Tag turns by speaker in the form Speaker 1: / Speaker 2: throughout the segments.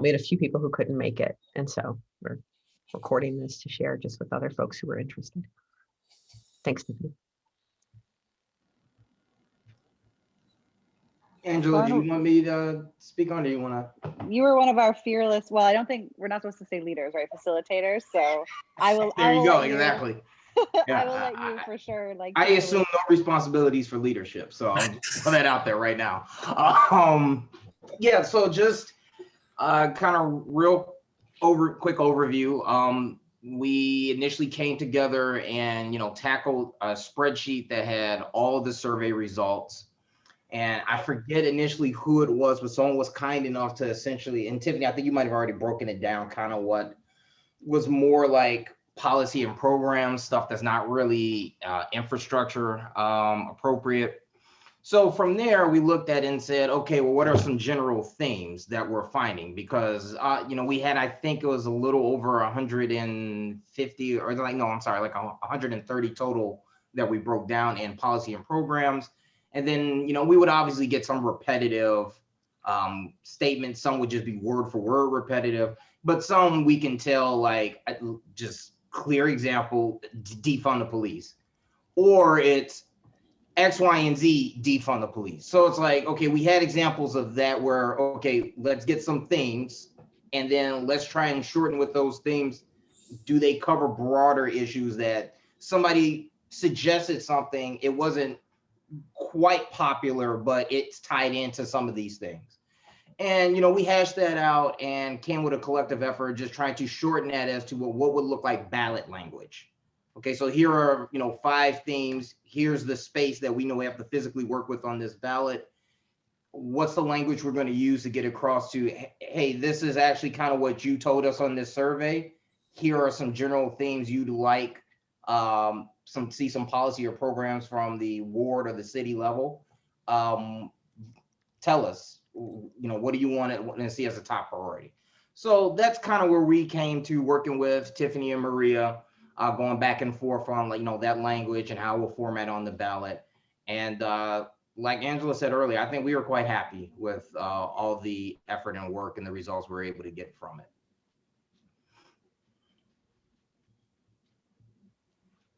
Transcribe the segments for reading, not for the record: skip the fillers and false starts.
Speaker 1: We had a few people who couldn't make it, and so we're recording this to share just with other folks who were interested. Thanks, Tiffany.
Speaker 2: Angela, do you want me to speak on, or do you want to?
Speaker 3: You were one of our fearless, well, I don't think, we're not supposed to say leaders, right? Facilitators. So I will.
Speaker 2: There you go, exactly.
Speaker 3: Yeah, I will let you for sure. Like,
Speaker 2: I assume no responsibilities for leadership, so I'll just put that out there right now. Yeah, so just kind of real quick overview. We initially came together and tackled a spreadsheet that had all of the survey results. And I forget initially who it was, but someone was kind enough to essentially, and Tiffany, I think you might have already broken it down, kind of what was more like policy and program stuff that's not really infrastructure appropriate. So from there, we looked at it and said, okay, well, what are some general themes that we're finding? Because, we had, I think it was a little over 150 or like 130 total that we broke down in policy and programs. And then, we would obviously get some repetitive statements. Some would just be word for word repetitive, but some we can tell, like, just clear example, defund the police, or it's X, Y, and Z, defund the police. So it's like, okay, we had examples of that where, okay, let's get some themes and then let's try and shorten with those themes. Do they cover broader issues that somebody suggested something, it wasn't quite popular, but it's tied into some of these things. And, we hashed that out and came with a collective effort, just trying to shorten that as to what would look like ballot language. Okay, so here are, 5 themes. Here's the space that we know we have to physically work with on this ballot. What's the language we're going to use to get across to, hey, this is actually kind of what you told us on this survey. Here are some general themes you'd like, some policy or programs from the ward or the city level. Tell us, what do you want to see as a top priority? So that's kind of where we came to working with Tiffany and Maria, going back and forth on that language and how we'll format on the ballot. And like Angela said earlier, I think we were quite happy with all the effort and work and the results we were able to get from it.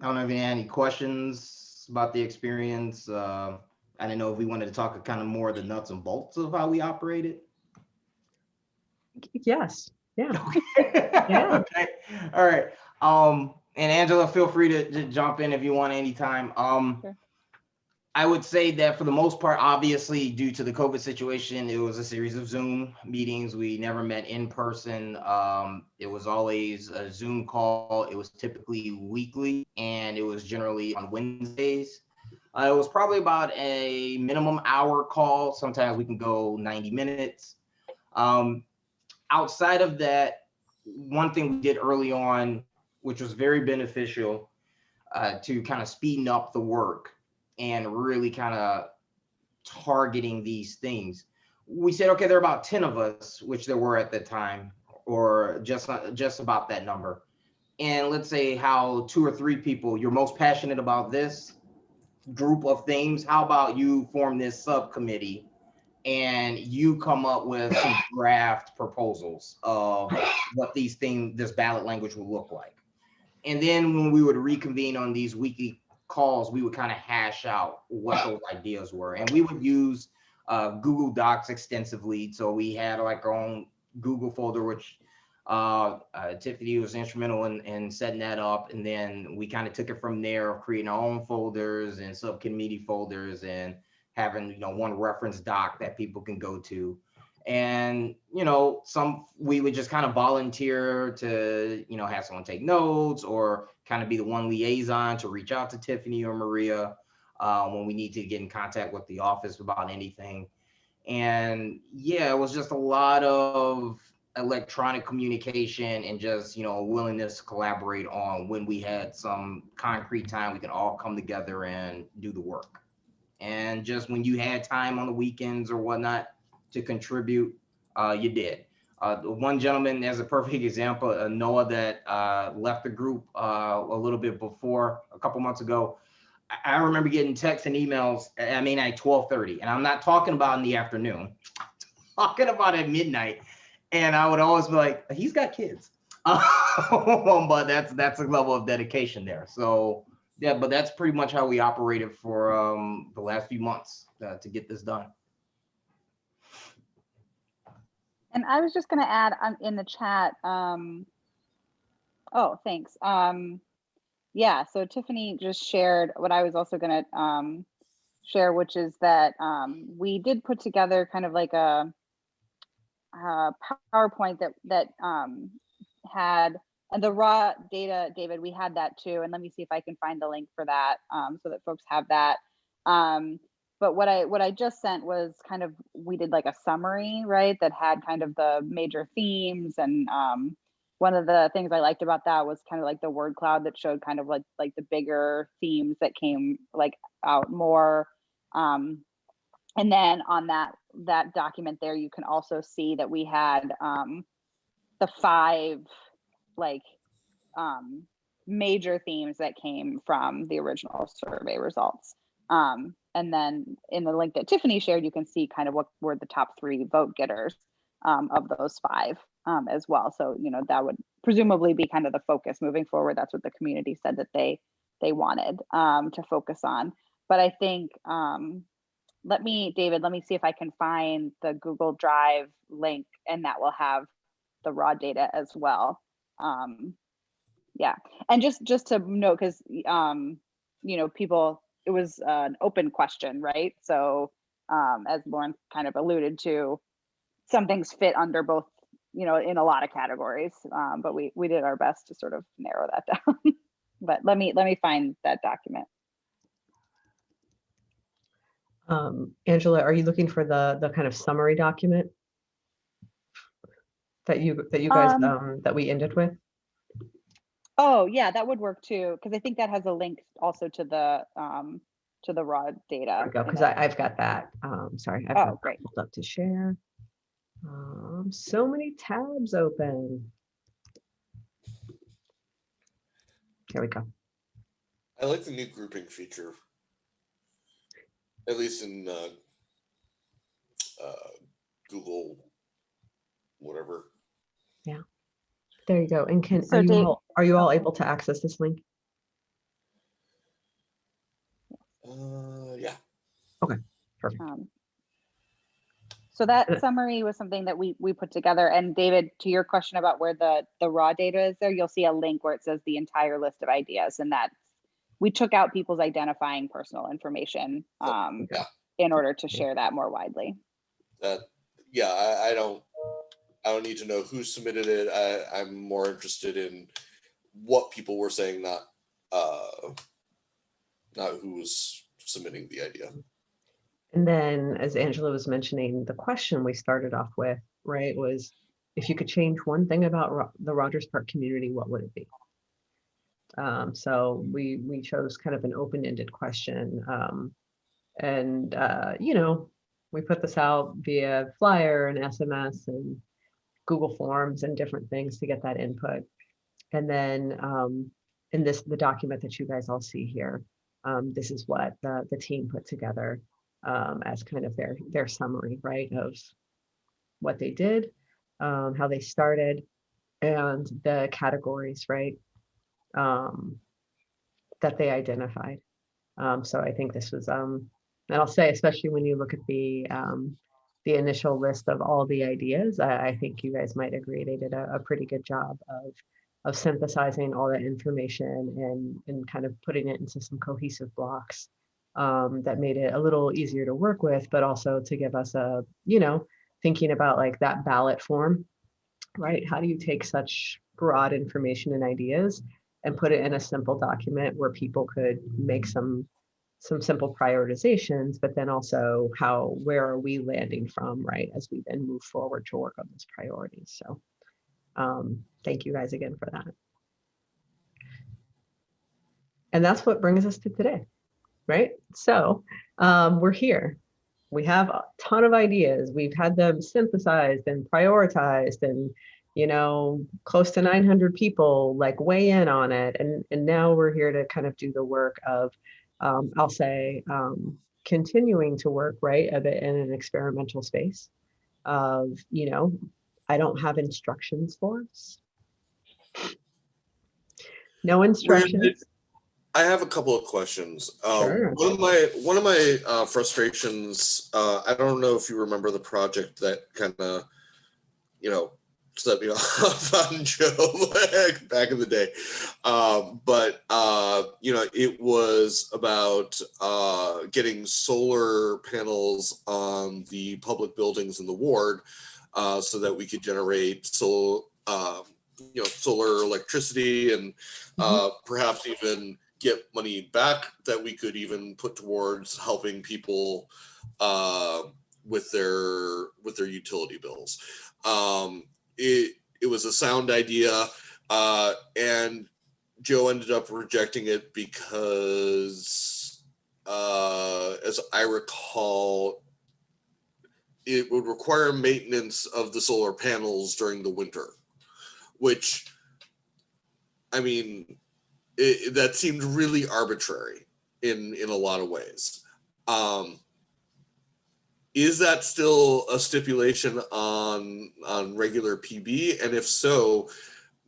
Speaker 2: I don't know if you had any questions about the experience. I didn't know if we wanted to talk kind of more of the nuts and bolts of how we operated.
Speaker 1: Yes. Yeah.
Speaker 2: Yeah. Okay. All right. And Angela, feel free to jump in if you want anytime.
Speaker 3: Sure.
Speaker 2: I would say that for the most part, obviously, due to the COVID situation, it was a series of Zoom meetings. We never met in person. It was always a Zoom call. It was typically weekly, and it was generally on Wednesdays. It was probably about a minimum hour call. Sometimes we can go 90 minutes. Outside of that, one thing we did early on, which was very beneficial to kind of speeding up the work and really kind of targeting these things. We said, okay, there are about 10 of us, which there were at the time, or just about that number. And let's say how 2 or 3 people, you're most passionate about this group of things. How about you form this subcommittee and you come up with some draft proposals of what this ballot language will look like. And then when we would reconvene on these weekly calls, we would kind of hash out what those ideas were. And we would use Google Docs extensively. So we had like our own Google folder, which Tiffany was instrumental in setting that up. And then we kind of took it from there, creating our own folders and subcommittee folders and having, one reference doc that people can go to. And, we would just kind of volunteer to, have someone take notes or kind of be the one liaison to reach out to Tiffany or Maria when we need to get in contact with the office about anything. And yeah, it was just a lot of electronic communication and just, willingness to collaborate on when we had some concrete time, we can all come together and do the work. And just when you had time on the weekends or whatnot to contribute, you did. One gentleman, as a perfect example, Noah, that left the group a little bit before, a couple months ago. I remember getting texts and emails, at 12:30, and I'm not talking about in the afternoon, I'm talking about at midnight. And I would always be like, he's got kids. But that's a level of dedication there. So yeah, but that's pretty much how we operated for the last few months to get this done.
Speaker 3: And I was just going to add in the chat. Oh, thanks. Yeah, so Tiffany just shared what I was also going to share, which is that we did put together kind of like a PowerPoint that had, and the raw data, David, we had that too. And let me see if I can find the link for that so that folks have that. But what I just sent was kind of, we did like a summary, right? That had kind of the major themes. And one of the things I liked about that was kind of like the word cloud that showed kind of like the bigger themes that came like out more. And then on that document there, you can also see that we had the 5 like major themes that came from the original survey results. And then in the link that Tiffany shared, you can see kind of what were the top 3 vote getters of those 5 as well. So, you know, that would presumably be kind of the focus moving forward. That's what the community said that they wanted to focus on. But I think, David, let me see if I can find the Google Drive link, and that will have the raw data as well. Yeah, and just to note, because you know, people, it was an open question, right? So as Lauren kind of alluded to, some things fit under both, you know, in a lot of categories, but we did our best to sort of narrow that down. But let me find that document.
Speaker 1: Angela, are you looking for the kind of summary document that you guys that we ended with?
Speaker 3: Oh yeah, that would work too, because I think that has a link also to the raw data.
Speaker 1: Because I've got that. Sorry, I've got
Speaker 3: great.
Speaker 1: pulled up to share. So many tabs open. Here we go.
Speaker 4: I like the new grouping feature, at least in Google, whatever.
Speaker 1: Yeah, there you go. And
Speaker 3: So
Speaker 1: are you all able to access this link?
Speaker 4: Yeah.
Speaker 1: Okay, perfect.
Speaker 3: So that summary was something that we put together. And David, to your question about where the raw data is there, you'll see a link where it says the entire list of ideas, and that we took out people's identifying personal information in order to share that more widely.
Speaker 4: Yeah, I don't need to know who submitted it. I'm more interested in what people were saying, not who was submitting the idea.
Speaker 1: And then, as Angela was mentioning, the question we started off with, right, was if you could change one thing about the Rogers Park community, what would it be? So we chose kind of an open-ended question, and you know, we put this out via flyer and SMS and Google Forms and different things to get that input. And then in the document that you guys all see here, this is what the team put together as kind of their summary, right, of what they did, how they started, and the categories, right, that they identified. So I think this was, and I'll say, especially when you look at the initial list of all the ideas, I think you guys might agree they did a pretty good job of synthesizing all that information and kind of putting it into some cohesive blocks that made it a little easier to work with, but also to give us a, you know, thinking about like that ballot form, right? How do you take such broad information and ideas and put it in a simple document where people could make some simple prioritizations, but then also where are we landing from, right, as we then move forward to work on those priorities. So thank you guys again for that. And that's what brings us to today, right? So we're here. We have a ton of ideas. We've had them synthesized and prioritized, and you know, close to 900 people like weigh in on it. And now we're here to kind of do the work of, I'll say, continuing to work, right, a bit in an experimental space of, you know, I don't have instructions for us. No instructions.
Speaker 4: I have a couple of questions.
Speaker 1: Sure.
Speaker 4: One of my frustrations. I don't know if you remember the project that kind of, set me off on Joe back in the day. But it was about getting solar panels on the public buildings in the ward, so that we could generate solar electricity, and perhaps even get money back that we could even put towards helping people with their utility bills. It was a sound idea, and Joe ended up rejecting it because, as I recall, it would require maintenance of the solar panels during the winter, which, I mean, that seemed really arbitrary in a lot of ways. Is that still a stipulation on regular PB? And if so,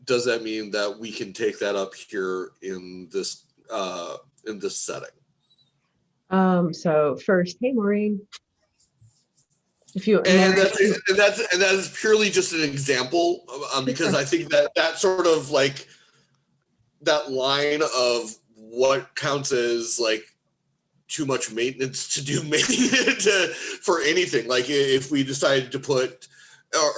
Speaker 4: does that mean that we can take that up here in this setting?
Speaker 1: So first, hey Maureen. If you
Speaker 4: and that is purely just an example, because I think that sort of like that line of what counts as like too much maintenance to do maintenance for anything. Like if we decided to put,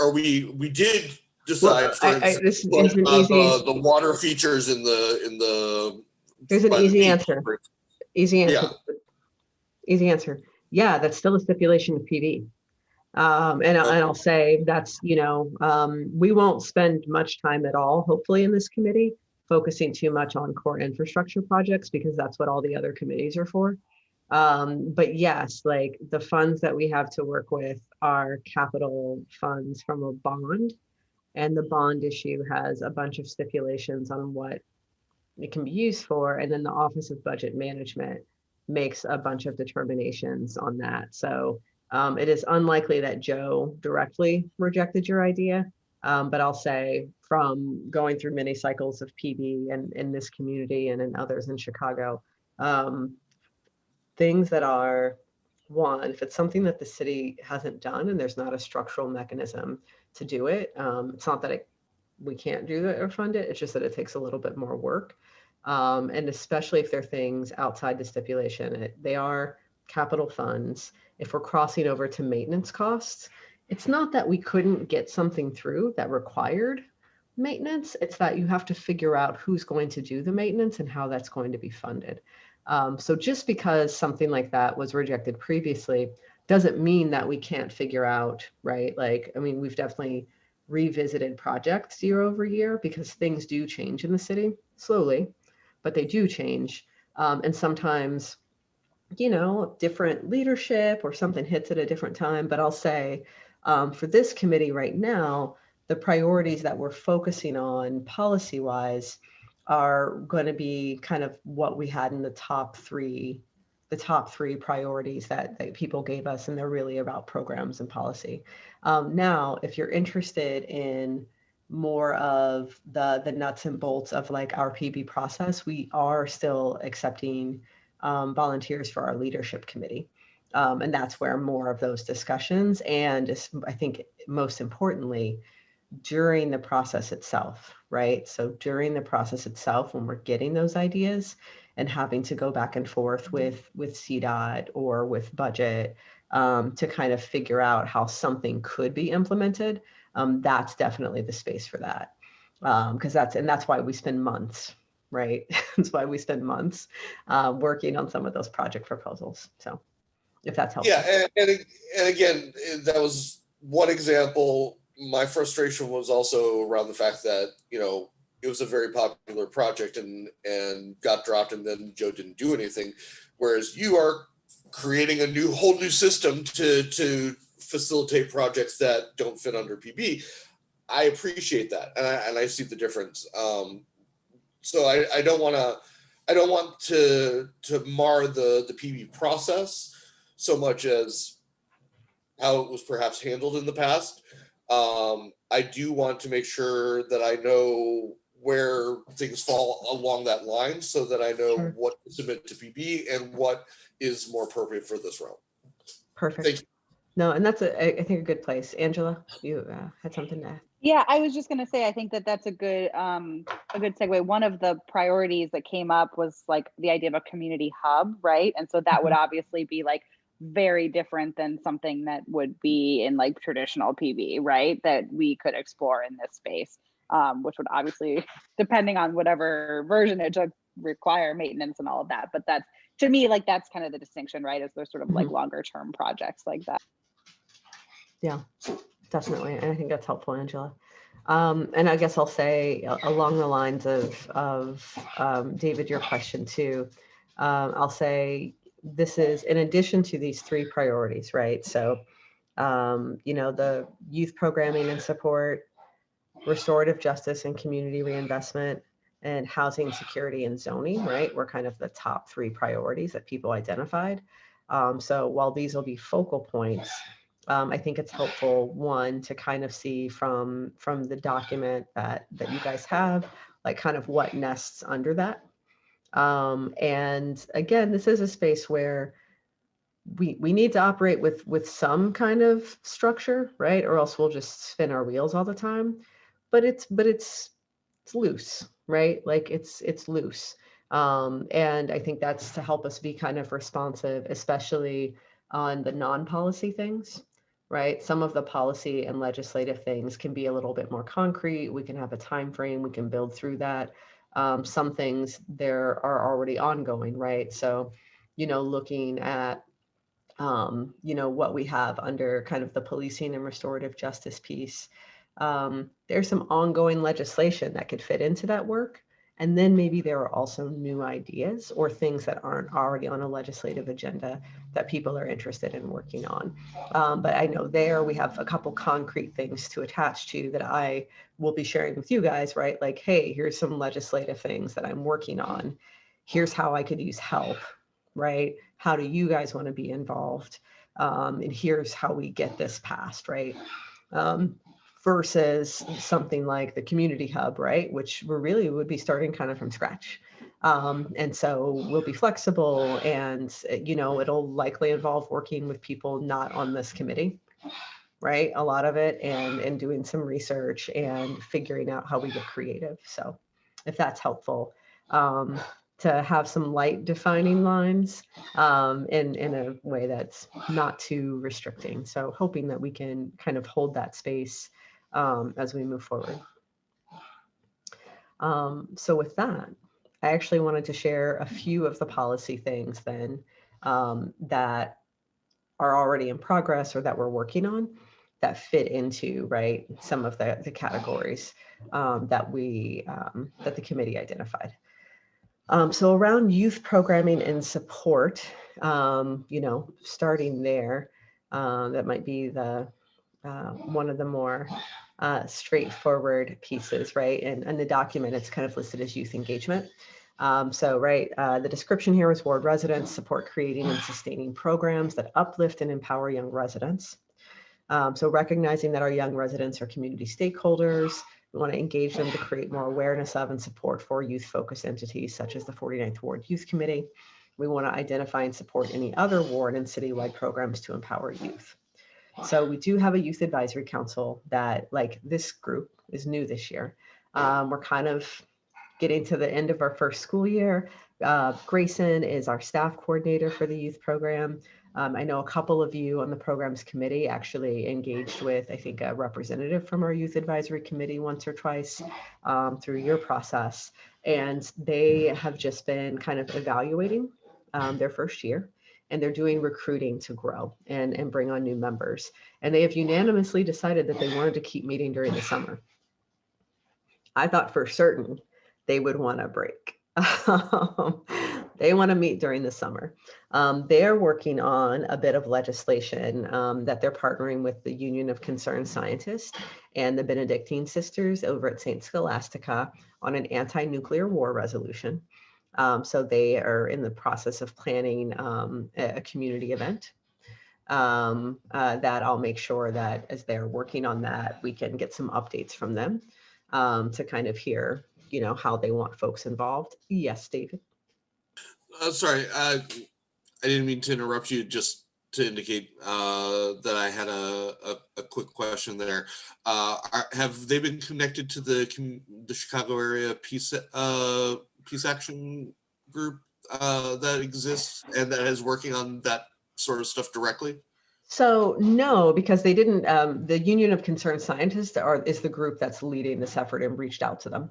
Speaker 4: or we did decide, for instance, the water features in the.
Speaker 1: Here's an easy answer. Easy answer. Easy answer. Yeah, that's still a stipulation of PV. And I'll say that's, we won't spend much time at all, hopefully, in this committee, focusing too much on core infrastructure projects, because that's what all the other committees are for. But yes, like the funds that we have to work with are capital funds from a bond, and the bond issue has a bunch of stipulations on what it can be used for. And then the Office of Budget Management makes a bunch of determinations on that. So it is unlikely that Joe directly rejected your idea. But I'll say, from going through many cycles of PB and in this community and in others in Chicago, things that are, one, if it's something that the city hasn't done and there's not a structural mechanism to do it, it's not that we can't do it or fund it, it's just that it takes a little bit more work. And especially if they're things outside the stipulation, they are capital funds. If we're crossing over to maintenance costs, it's not that we couldn't get something through that required maintenance, it's that you have to figure out who's going to do the maintenance and how that's going to be funded. So just because something like that was rejected previously doesn't mean that we can't figure out, right? Like, I mean, we've definitely revisited projects year over year because things do change in the city slowly, but they do change. And sometimes, different leadership or something hits at a different time. But I'll say for this committee right now, the priorities that we're focusing on policy-wise are going to be kind of what we had in the top three priorities that people gave us, and they're really about programs and policy. Now, if you're interested in more of the nuts and bolts of like our PB process, we are still accepting volunteers for our leadership committee. And that's where more of those discussions, and I think most importantly, during the process itself, right? So during the process itself, when we're getting those ideas and having to go back and forth with CDOT or with budget to kind of figure out how something could be implemented, that's definitely the space for that. Because that's why we spend months, right? That's why we spend months working on some of those project proposals. So if that's helpful.
Speaker 4: Yeah, and again, that was one example. My frustration was also around the fact that, it was a very popular project and got dropped, and then Joe didn't do anything. Whereas you are creating a whole new system to facilitate projects that don't fit under PB. I appreciate that, and I see the difference. So I don't want to mar the PB process so much as how it was perhaps handled in the past. I do want to make sure that I know where things fall along that line so that I know
Speaker 1: Sure.
Speaker 4: what to submit to PB and what is more appropriate for this realm.
Speaker 1: Perfect.
Speaker 4: Thank you.
Speaker 1: No, and that's I think a good place. Angela, you had something to add.
Speaker 3: Yeah, I was just going to say, I think that that's a good segue. One of the priorities that came up was like the idea of a community hub, right? And so that would obviously be like very different than something that would be in like traditional PB, right? That we could explore in this space, which would obviously, depending on whatever version it took, require maintenance and all of that. But that's, to me, like that's kind of the distinction, right? Is there's sort of like longer term projects like that.
Speaker 1: Yeah, definitely. And I think that's helpful, Angela. And I guess I'll say along the lines of David, your question too, I'll say this is in addition to these three priorities, right? So, the youth programming and support, restorative justice and community reinvestment, and housing security and zoning, right? Were kind of the top three priorities that people identified. So while these will be focal points, I think it's helpful, one, to kind of see from the document that you guys have, like kind of what nests under that. And again, this is a space where we need to operate with some kind of structure, right? Or else we'll just spin our wheels all the time. But it's loose, right? Like it's loose. And I think that's to help us be kind of responsive, especially on the non-policy things, right? Some of the policy and legislative things can be a little bit more concrete. We can have a time frame, we can build through that. Some things there are already ongoing, right? So, looking at what we have under kind of the policing and restorative justice piece. There's some ongoing legislation that could fit into that work. And then maybe there are also new ideas or things that aren't already on a legislative agenda that people are interested in working on. But I know there we have a couple concrete things to attach to that I will be sharing with you guys, right? Like, hey, here's some legislative things that I'm working on. Here's how I could use help, right? How do you guys want to be involved? And here's how we get this passed, right? Versus something like the community hub, right? Which we really would be starting kind of from scratch. And so we'll be flexible and, it'll likely involve working with people not on this committee, right? A lot of it and doing some research and figuring out how we get creative. So if that's helpful, to have some light defining lines in a way that's not too restricting. So hoping that we can kind of hold that space as we move forward. So with that, I actually wanted to share a few of the policy things then that are already in progress or that we're working on that fit into, right, some of the categories that the committee identified. So around youth programming and support, starting there, that might be the one of the more straightforward pieces, right? And in the document, it's kind of listed as youth engagement. The description here is ward residents support creating and sustaining programs that uplift and empower young residents. So recognizing that our young residents are community stakeholders, we want to engage them to create more awareness of and support for youth-focused entities such as the 49th Ward Youth Committee. We want to identify and support any other ward and citywide programs to empower youth. So we do have a youth advisory council that, like, this group is new this year. We're kind of getting to the end of our first school year. Grayson is our staff coordinator for the youth program. I know a couple of you on the programs committee actually engaged with, I think, a representative from our youth advisory committee once or twice through your process. And they have just been kind of evaluating their first year, and they're doing recruiting to grow and bring on new members. And they have unanimously decided that they wanted to keep meeting during the summer. I thought for certain they would want a break. They want to meet during the summer. They're working on a bit of legislation that they're partnering with the Union of Concerned Scientists and the Benedictine Sisters over at St. Scholastica on an anti-nuclear war resolution. So they are in the process of planning a community event. that I'll make sure that as they're working on that, we can get some updates from them to kind of hear, how they want folks involved. Yes, David.
Speaker 4: Sorry, I didn't mean to interrupt you. Just to indicate that I had a quick question there. Have they been connected to the Chicago area peace action group that exists and that is working on that sort of stuff directly?
Speaker 1: So no, because they didn't. The Union of Concerned Scientists is the group that's leading this effort and reached out to them.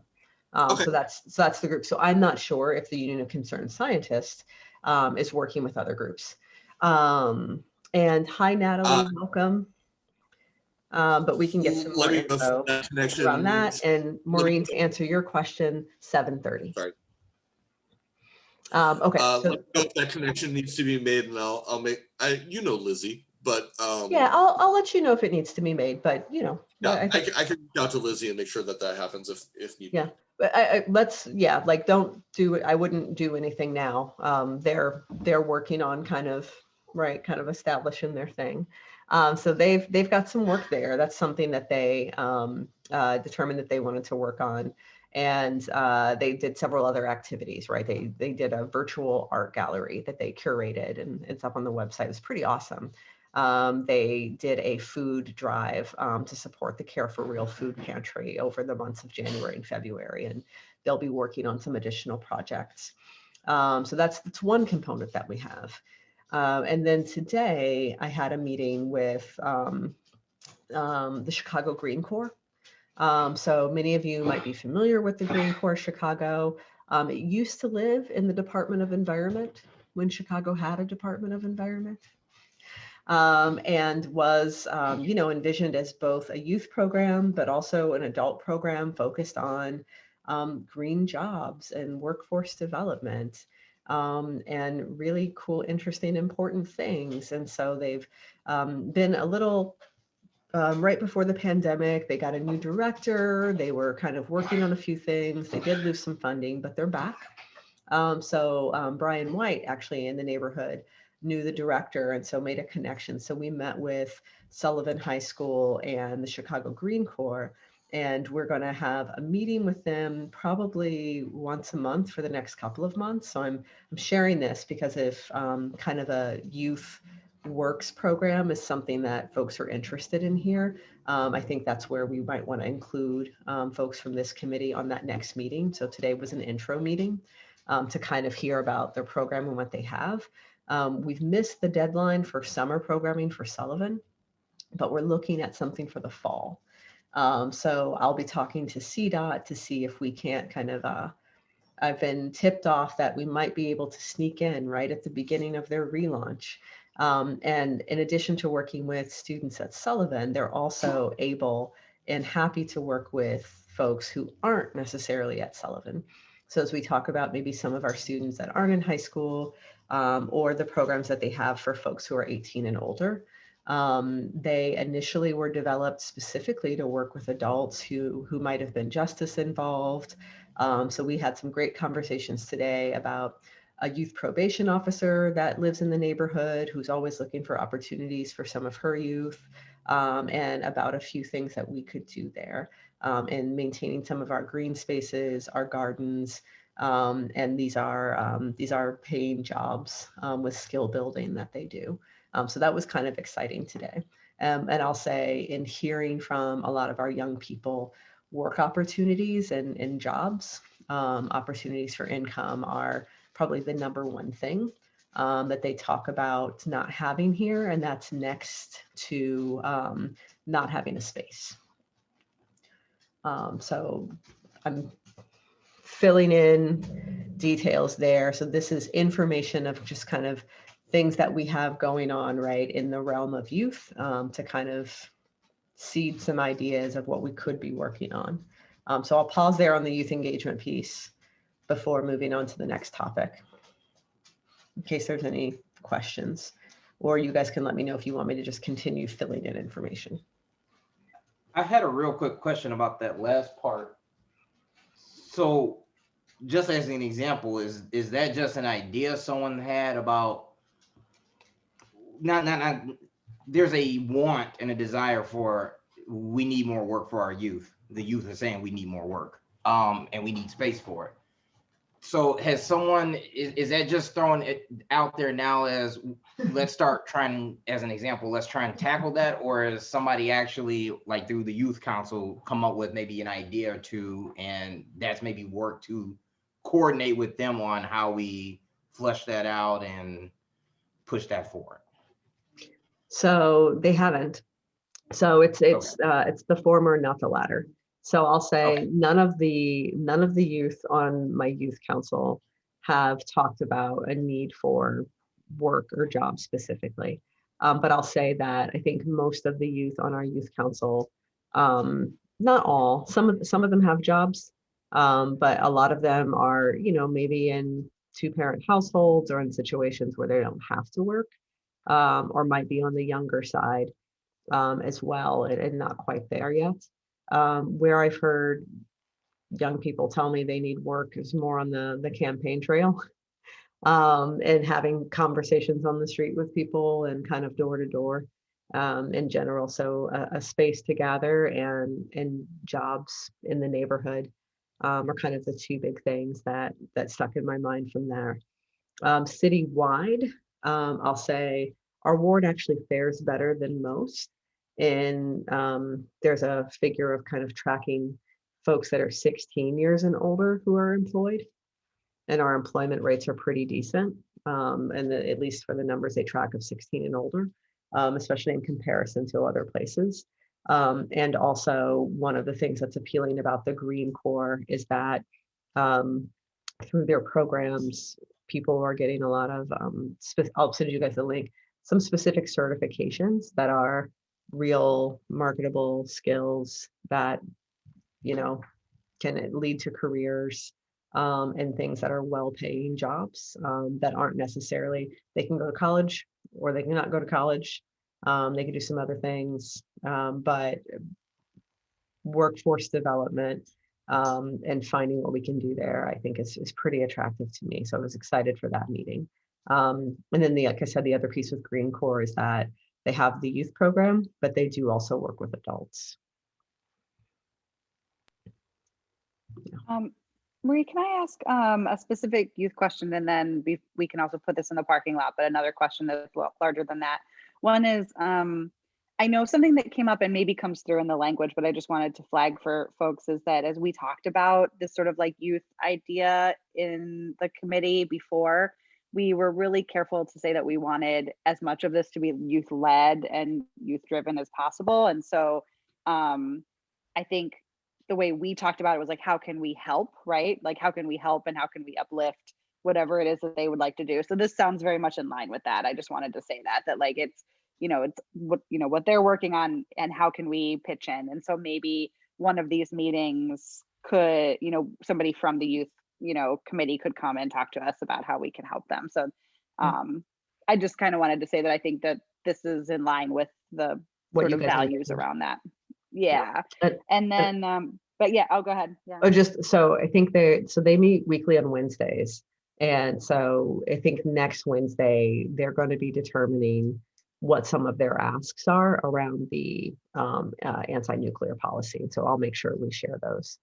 Speaker 4: Okay.
Speaker 1: So that's the group. So I'm not sure if the Union of Concerned Scientists is working with other groups. And hi, Natalie, welcome. But we can get some more info around that. And Maureen, to answer your question, 7:30.
Speaker 4: Sorry.
Speaker 1: Okay.
Speaker 4: Let me know if that connection needs to be made, and I'll make. Lizzie, but
Speaker 1: yeah, I'll let you know if it needs to be made. But
Speaker 4: yeah, I can reach out to Lizzie and make sure that happens if needed.
Speaker 1: Yeah. But don't do it. I wouldn't do anything now. They're working on kind of establishing their thing. So they've got some work there. That's something that they determined that they wanted to work on, and they did several other activities. Right? They did a virtual art gallery that they curated, and it's up on the website. It was pretty awesome. They did a food drive to support the Care for Real food pantry over the months of January and February, and they'll be working on some additional projects. So that's one component that we have. And then today I had a meeting with the Chicago Green Corps. So many of you might be familiar with the Green Corps Chicago. It used to live in the Department of Environment when Chicago had a Department of Environment. And was, envisioned as both a youth program, but also an adult program focused on green jobs and workforce development, and really cool, interesting, important things. And so they've been a little, right before the pandemic, they got a new director. They were kind of working on a few things. They did lose some funding, but they're back. So Brian White, actually in the neighborhood, knew the director and so made a connection. So we met with Sullivan High School and the Chicago Green Corps, and we're going to have a meeting with them probably once a month for the next couple of months. So I'm sharing this because if kind of a youth works program is something that folks are interested in here, I think that's where we might want to include folks from this committee on that next meeting. So today was an intro meeting to kind of hear about their program and what they have. We've missed the deadline for summer programming for Sullivan, but we're looking at something for the fall. So I'll be talking to CDOT to see if we can't kind of, I've been tipped off that we might be able to sneak in right at the beginning of their relaunch. And in addition to working with students at Sullivan, they're also able and happy to work with folks who aren't necessarily at Sullivan. So as we talk about maybe some of our students that aren't in high school, or the programs that they have for folks who are 18 and older. They initially were developed specifically to work with adults who might have been justice involved. So we had some great conversations today about a youth probation officer that lives in the neighborhood who's always looking for opportunities for some of her youth, and about a few things that we could do there, and maintaining some of our green spaces, our gardens. And these are paying jobs with skill building that they do. So that was kind of exciting today. And I'll say in hearing from a lot of our young people, work opportunities and jobs, opportunities for income are probably the number one thing that they talk about not having here. And that's next to not having a space. So I'm filling in details there. So this is information of just kind of things that we have going on right in the realm of youth, to kind of seed some ideas of what we could be working on. So I'll pause there on the youth engagement piece before moving on to the next topic, in case there's any questions, or you guys can let me know if you want me to just continue filling in information.
Speaker 2: I had a real quick question about that last part. So just as an example, is that just an idea someone had about not there's a want and a desire for, we need more work for our youth. The youth are saying we need more work, and we need space for it. So has someone, is that just throwing it out there now as, let's start trying, as an example, let's try and tackle that? Or is somebody actually, like through the youth council, come up with maybe an idea or two, and that's maybe work to coordinate with them on how we flesh that out and push that forward?
Speaker 1: So they haven't. So it's the former, not the latter. So I'll say
Speaker 2: Okay.
Speaker 1: none of the youth on my youth council have talked about a need for work or jobs specifically. But I'll say that I think most of the youth on our youth council, not all, some of them have jobs, but a lot of them are, maybe in two-parent households or in situations where they don't have to work, or might be on the younger side, as well, and not quite there yet. Where I've heard young people tell me they need work is more on the campaign trail, and having conversations on the street with people and kind of door to door, in general. So a space to gather and jobs in the neighborhood, are kind of the two big things that stuck in my mind from there. Citywide, I'll say our ward actually fares better than most. And there's a figure of kind of tracking folks that are 16 years and older who are employed, and our employment rates are pretty decent. And at least for the numbers they track of 16 and older, especially in comparison to other places. And also one of the things that's appealing about the Green Corps is that, through their programs, people are getting a lot of, I'll send you guys the link, some specific certifications that are real marketable skills that, can lead to careers, and things that are well-paying jobs, that aren't necessarily, they can go to college or they cannot go to college. They can do some other things, but workforce development, and finding what we can do there, I think is pretty attractive to me. So I was excited for that meeting. And then like I said, the other piece with Green Corps is that they have the youth program, but they do also work with adults.
Speaker 3: Marie, can I ask a specific youth question, and then we can also put this in the parking lot, but another question that's larger than that. One is, I know something that came up and maybe comes through in the language, but I just wanted to flag for folks is that as we talked about this sort of like youth idea in the committee before, we were really careful to say that we wanted as much of this to be youth led and youth driven as possible. And so I think the way we talked about it was like, how can we help, right? Like, how can we help and how can we uplift whatever it is that they would like to do? So this sounds very much in line with that. I just wanted to say that like it's, it's what, what they're working on and how can we pitch in? And so maybe one of these meetings could, somebody from the youth, committee could come and talk to us about how we can help them. So I just kind of wanted to say that I think that this is in line with the sort of values around that. Yeah. And then, but yeah, I'll go ahead. Yeah.
Speaker 1: Oh, just so I think they meet weekly on Wednesdays. And so I think next Wednesday, they're going to be determining what some of their asks are around the anti-nuclear policy. So I'll make sure we share those.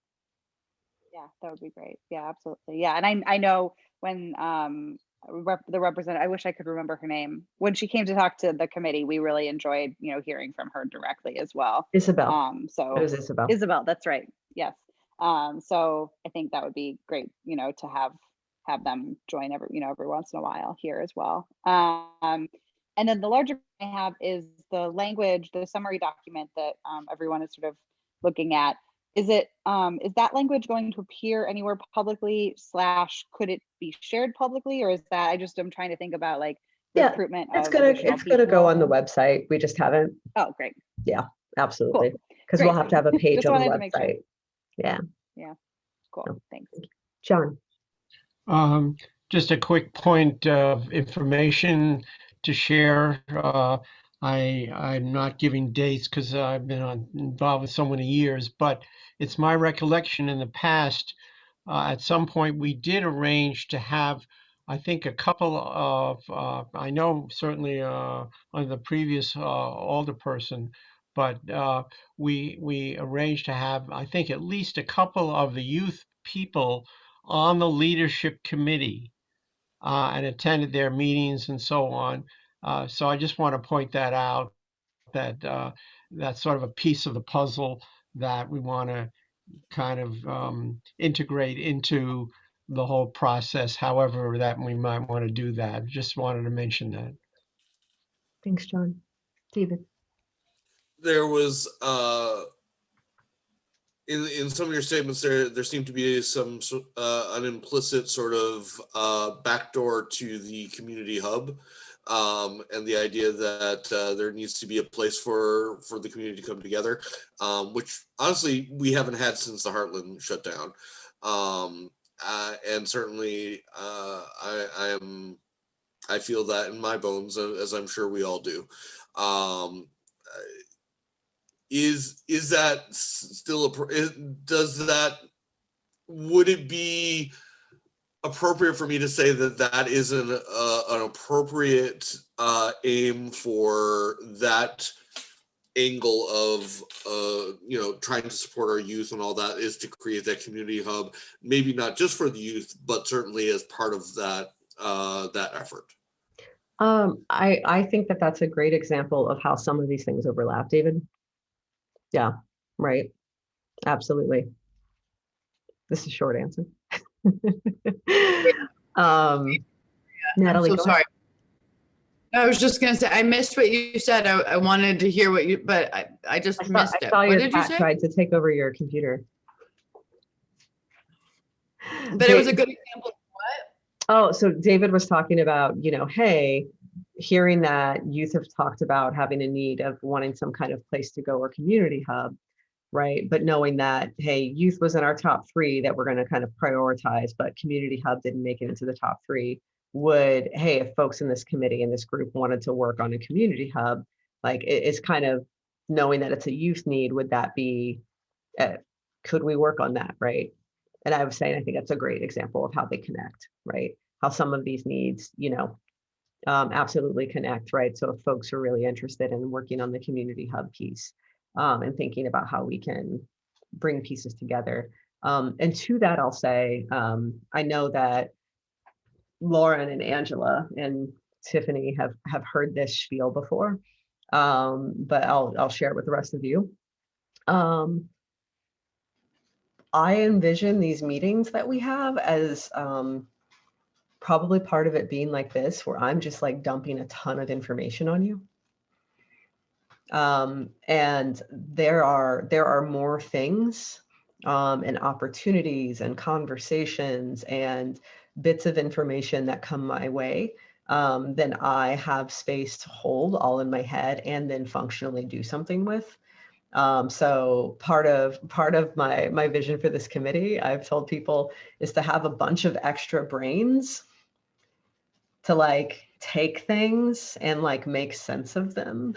Speaker 3: Yeah, that would be great. Yeah, absolutely. Yeah. And I know when the representative, I wish I could remember her name, when she came to talk to the committee, we really enjoyed, hearing from her directly as well.
Speaker 1: Isabel.
Speaker 3: So
Speaker 1: it was Isabel.
Speaker 3: Isabel, that's right. Yes. So I think that would be great, to have them join every once in a while here as well. And then the larger I have is the language, the summary document that everyone is sort of looking at. Is that language going to appear anywhere publicly / could it be shared publicly, or is that, I'm trying to think about like recruitment.
Speaker 1: It's gonna go on the website. We just haven't.
Speaker 3: Oh, great.
Speaker 1: Yeah, absolutely. Because
Speaker 3: Cool.
Speaker 1: we'll have to have a page on the website. Sure. Yeah.
Speaker 3: Yeah. Cool. Thanks.
Speaker 1: John.
Speaker 5: Just a quick point of information to share. I'm not giving dates because I've been involved with so many years, but it's my recollection in the past, at some point we did arrange to have I think a couple of, I know certainly under the previous alderperson, but we arranged to have, I think, at least a couple of the youth people on the leadership committee and attended their meetings and so on. So I just want to point that out, that that's sort of a piece of the puzzle that we want to kind of integrate into the whole process, however that we might want to do that. Just wanted to mention that.
Speaker 1: Thanks, John. David.
Speaker 4: There was in some of your statements there seemed to be some an implicit sort of backdoor to the community hub, and the idea that there needs to be a place for the community to come together, which honestly we haven't had since the Heartland shut down, and certainly I feel that in my bones, as I'm sure we all do. Is that still would it be appropriate for me to say that that is an appropriate aim for that angle of trying to support our youth and all that, is to create that community hub, maybe not just for the youth, but certainly as part of that effort?
Speaker 1: I think that that's a great example of how some of these things overlap, David. Yeah, right. Absolutely. This is a short answer. Natalie,
Speaker 6: I'm
Speaker 1: go
Speaker 6: so
Speaker 1: ahead.
Speaker 6: sorry. I was just gonna say, I missed what you said. I wanted to hear what you, but I just missed
Speaker 1: I
Speaker 6: it.
Speaker 1: saw
Speaker 6: What
Speaker 1: your
Speaker 6: did you
Speaker 1: cat
Speaker 6: say?
Speaker 1: tried to take over your computer.
Speaker 6: But it was a good example.
Speaker 1: Oh, so David was talking about, hey, hearing that youth have talked about having a need of wanting some kind of place to go or community hub, right? But knowing that, hey, youth was in our top 3 that we're going to kind of prioritize, but community hub didn't make it into the top 3. Hey, if folks in this committee and this group wanted to work on a community hub, like it's kind of knowing that it's a youth need, would that be, could we work on that, right? And I was saying, I think that's a great example of how they connect, right? How some of these needs, absolutely connect, right? So if folks are really interested in working on the community hub piece, and thinking about how we can bring pieces together. And to that, I'll say, I know that Lauren and Angela and Tiffany have heard this spiel before, but I'll share it with the rest of you. I envision these meetings that we have as probably part of it being like this, where I'm just like dumping a ton of information on you. And there are more things and opportunities and conversations and bits of information that come my way than I have space to hold all in my head and then functionally do something with. So part of my vision for this committee, I've told people, is to have a bunch of extra brains to like take things and like make sense of them.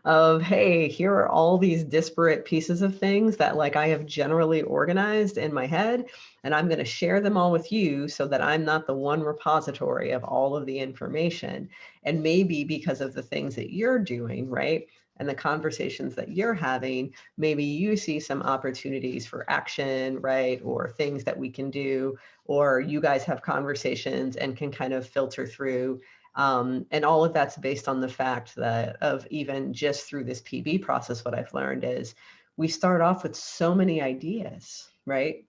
Speaker 1: Of, hey, here are all these disparate pieces of things that like I have generally organized in my head, and I'm going to share them all with you so that I'm not the one repository of all of the information. And maybe because of the things that you're doing, right, and the conversations that you're having, maybe you see some opportunities for action, right, or things that we can do, or you guys have conversations and can kind of filter through. And all of that's based on the fact that of even just through this PB process, what I've learned is we start off with so many ideas, right?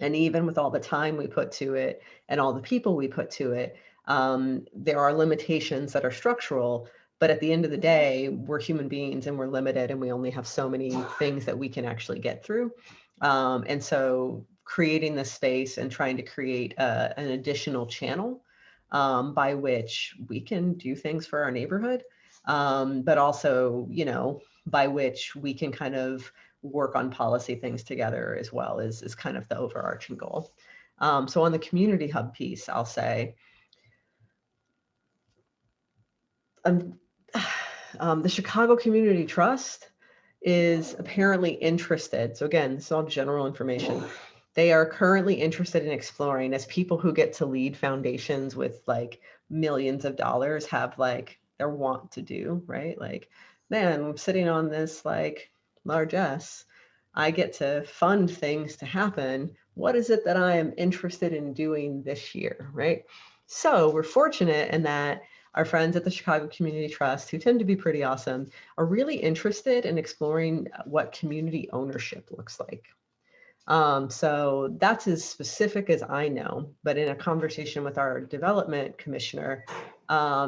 Speaker 1: And even with all the time we put to it and all the people we put to it, there are limitations that are structural. But at the end of the day, we're human beings and we're limited and we only have so many things that we can actually get through. And so creating this space and trying to create an additional channel by which we can do things for our neighborhood, but also, by which we can kind of work on policy things together as well is kind of the overarching goal. So on the community hub piece, I'll say, the Chicago Community Trust is apparently interested. So again, this is all general information, they are currently interested in exploring, as people who get to lead foundations with like millions of dollars have like their want to do, right? Like, man, I'm sitting on this like largesse. I get to fund things to happen. What is it that I am interested in doing this year, right? So we're fortunate in that our friends at the Chicago Community Trust, who tend to be pretty awesome, are really interested in exploring what community ownership looks like. So that's as specific as I know, but in a conversation with our development commissioner,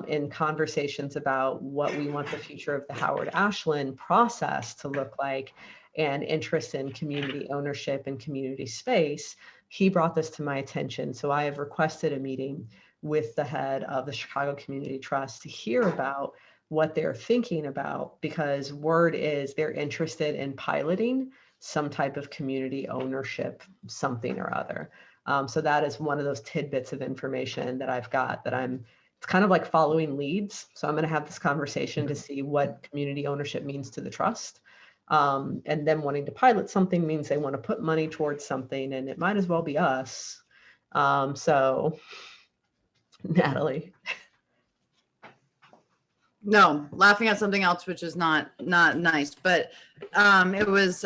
Speaker 1: in conversations about what we want the future of the Howard Ashland process to look like, and interest in community ownership and community space, he brought this to my attention. So I have requested a meeting with the head of the Chicago Community Trust to hear about what they're thinking about, because word is they're interested in piloting some type of community ownership, something or other. So that is one of those tidbits of information that I've got that it's kind of like following leads. So I'm going to have this conversation to see what community ownership means to the trust. And them wanting to pilot something means they want to put money towards something, and it might as well be us. So Natalie.
Speaker 6: No, laughing at something else, which is not nice, but it was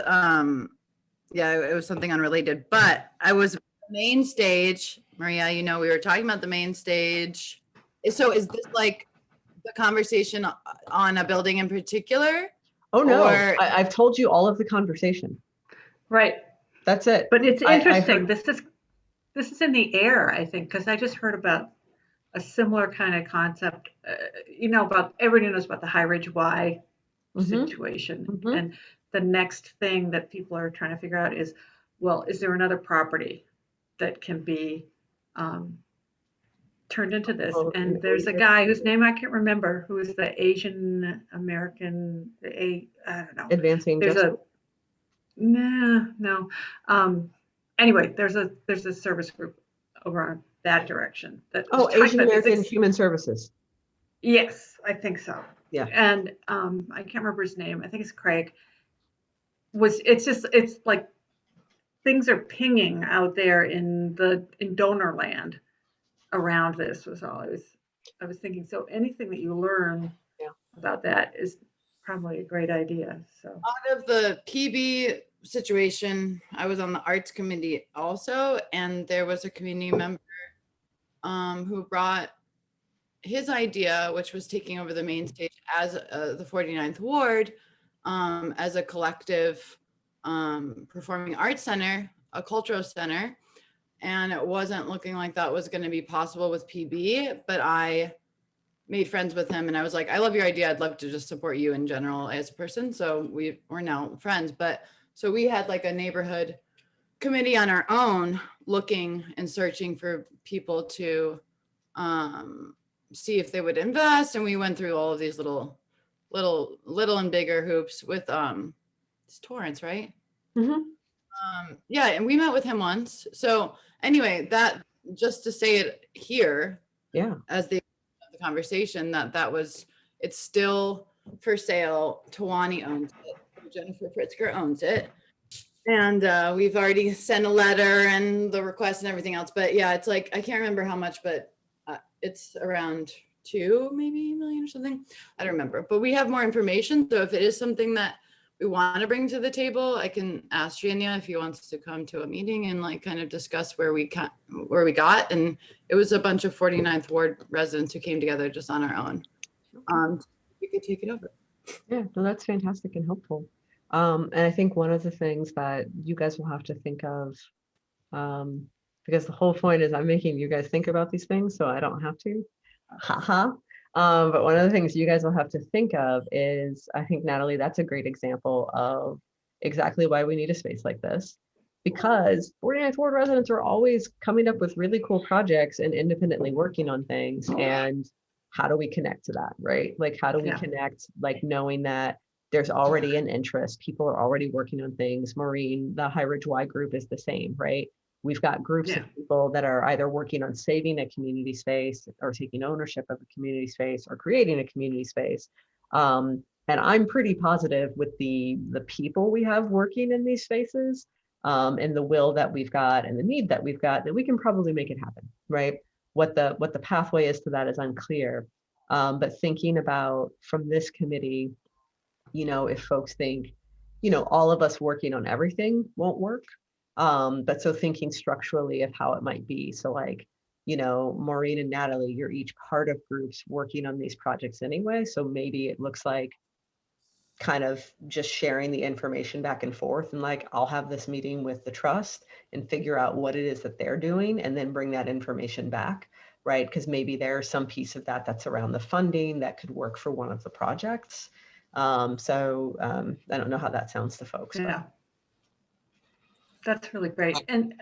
Speaker 6: yeah, it was something unrelated. But I was main stage, Maria. You know, we were talking about the main stage. So is this like the conversation on a building in particular?
Speaker 1: Oh no,
Speaker 6: Or-
Speaker 1: I've told you all of the conversation.
Speaker 7: Right.
Speaker 1: That's it.
Speaker 7: But it's
Speaker 1: I
Speaker 7: interesting.
Speaker 1: heard-
Speaker 7: This is in the air, I think, because I just heard about a similar kind of concept. About everybody knows about the High Ridge Y situation, and the next thing that people are trying to figure out is, well, is there another property that can be turned into this? And there's a guy whose name I can't remember, who is the Asian American, I don't know.
Speaker 1: Advancing
Speaker 7: There's
Speaker 1: justice.
Speaker 7: no. Anyway, there's a service group over on that direction.
Speaker 1: Asian American Human Services.
Speaker 7: Yes, I think so.
Speaker 1: Yeah.
Speaker 7: And I can't remember his name. I think it's Craig. It's like things are pinging out there in donor land around this was all I was thinking. So anything that you learn about that is probably a great idea. So
Speaker 6: out of the PB situation, I was on the arts committee also, and there was a community member who brought his idea, which was taking over the main stage as the 49th Ward, as a collective performing arts center, a cultural center. And it wasn't looking like that was going to be possible with PB, but I made friends with him and I was like, I love your idea. I'd love to just support you in general as a person. So we're now friends. But so we had like a neighborhood committee on our own, looking and searching for people to see if they would invest. And we went through all of these little and bigger hoops with it's Torrance, right? Yeah, and we met with him once. So anyway, that just to say it here, as the conversation, it's still for sale. Tawani owns it. Jennifer Pritzker owns it. And we've already sent a letter and the request and everything else. But yeah, it's like, I can't remember how much, but it's around 2 million or something. I don't remember, but we have more information. So if it is something that we want to bring to the table, I can ask Jania if he wants to come to a meeting and like kind of discuss where we got. And it was a bunch of 49th Ward residents who came together just on our own. We could take it over.
Speaker 1: Yeah, no, that's fantastic and helpful. And I think one of the things that you guys will have to think of, because the whole point is I'm making you guys think about these things, so I don't have to. But one of the things you guys will have to think of is, I think, Natalie, that's a great example of exactly why we need a space like this, because 49th Ward residents are always coming up with really cool projects and independently working on things. And how do we connect to that, right? Like, how do we connect, like knowing that there's already an interest, people are already working on things. Maureen, the High Ridge Y group is the same, right? We've got groups of people that are either working on saving a community space or taking ownership of a community space or creating a community space. And I'm pretty positive with the people we have working in these spaces and the will that we've got and the need that we've got, that we can probably make it happen, right? What the pathway is to that is unclear. But thinking about from this committee, if folks think, all of us working on everything won't work. But so thinking structurally of how it might be. So like, Maureen and Natalie, you're each part of groups working on these projects anyway. So maybe it looks like kind of just sharing the information back and forth, and like, I'll have this meeting with the trust and figure out what it is that they're doing and then bring that information back, right? Because maybe there's some piece of that that's around the funding that could work for one of the projects. I don't know how that sounds to folks.
Speaker 7: Yeah. That's really great. And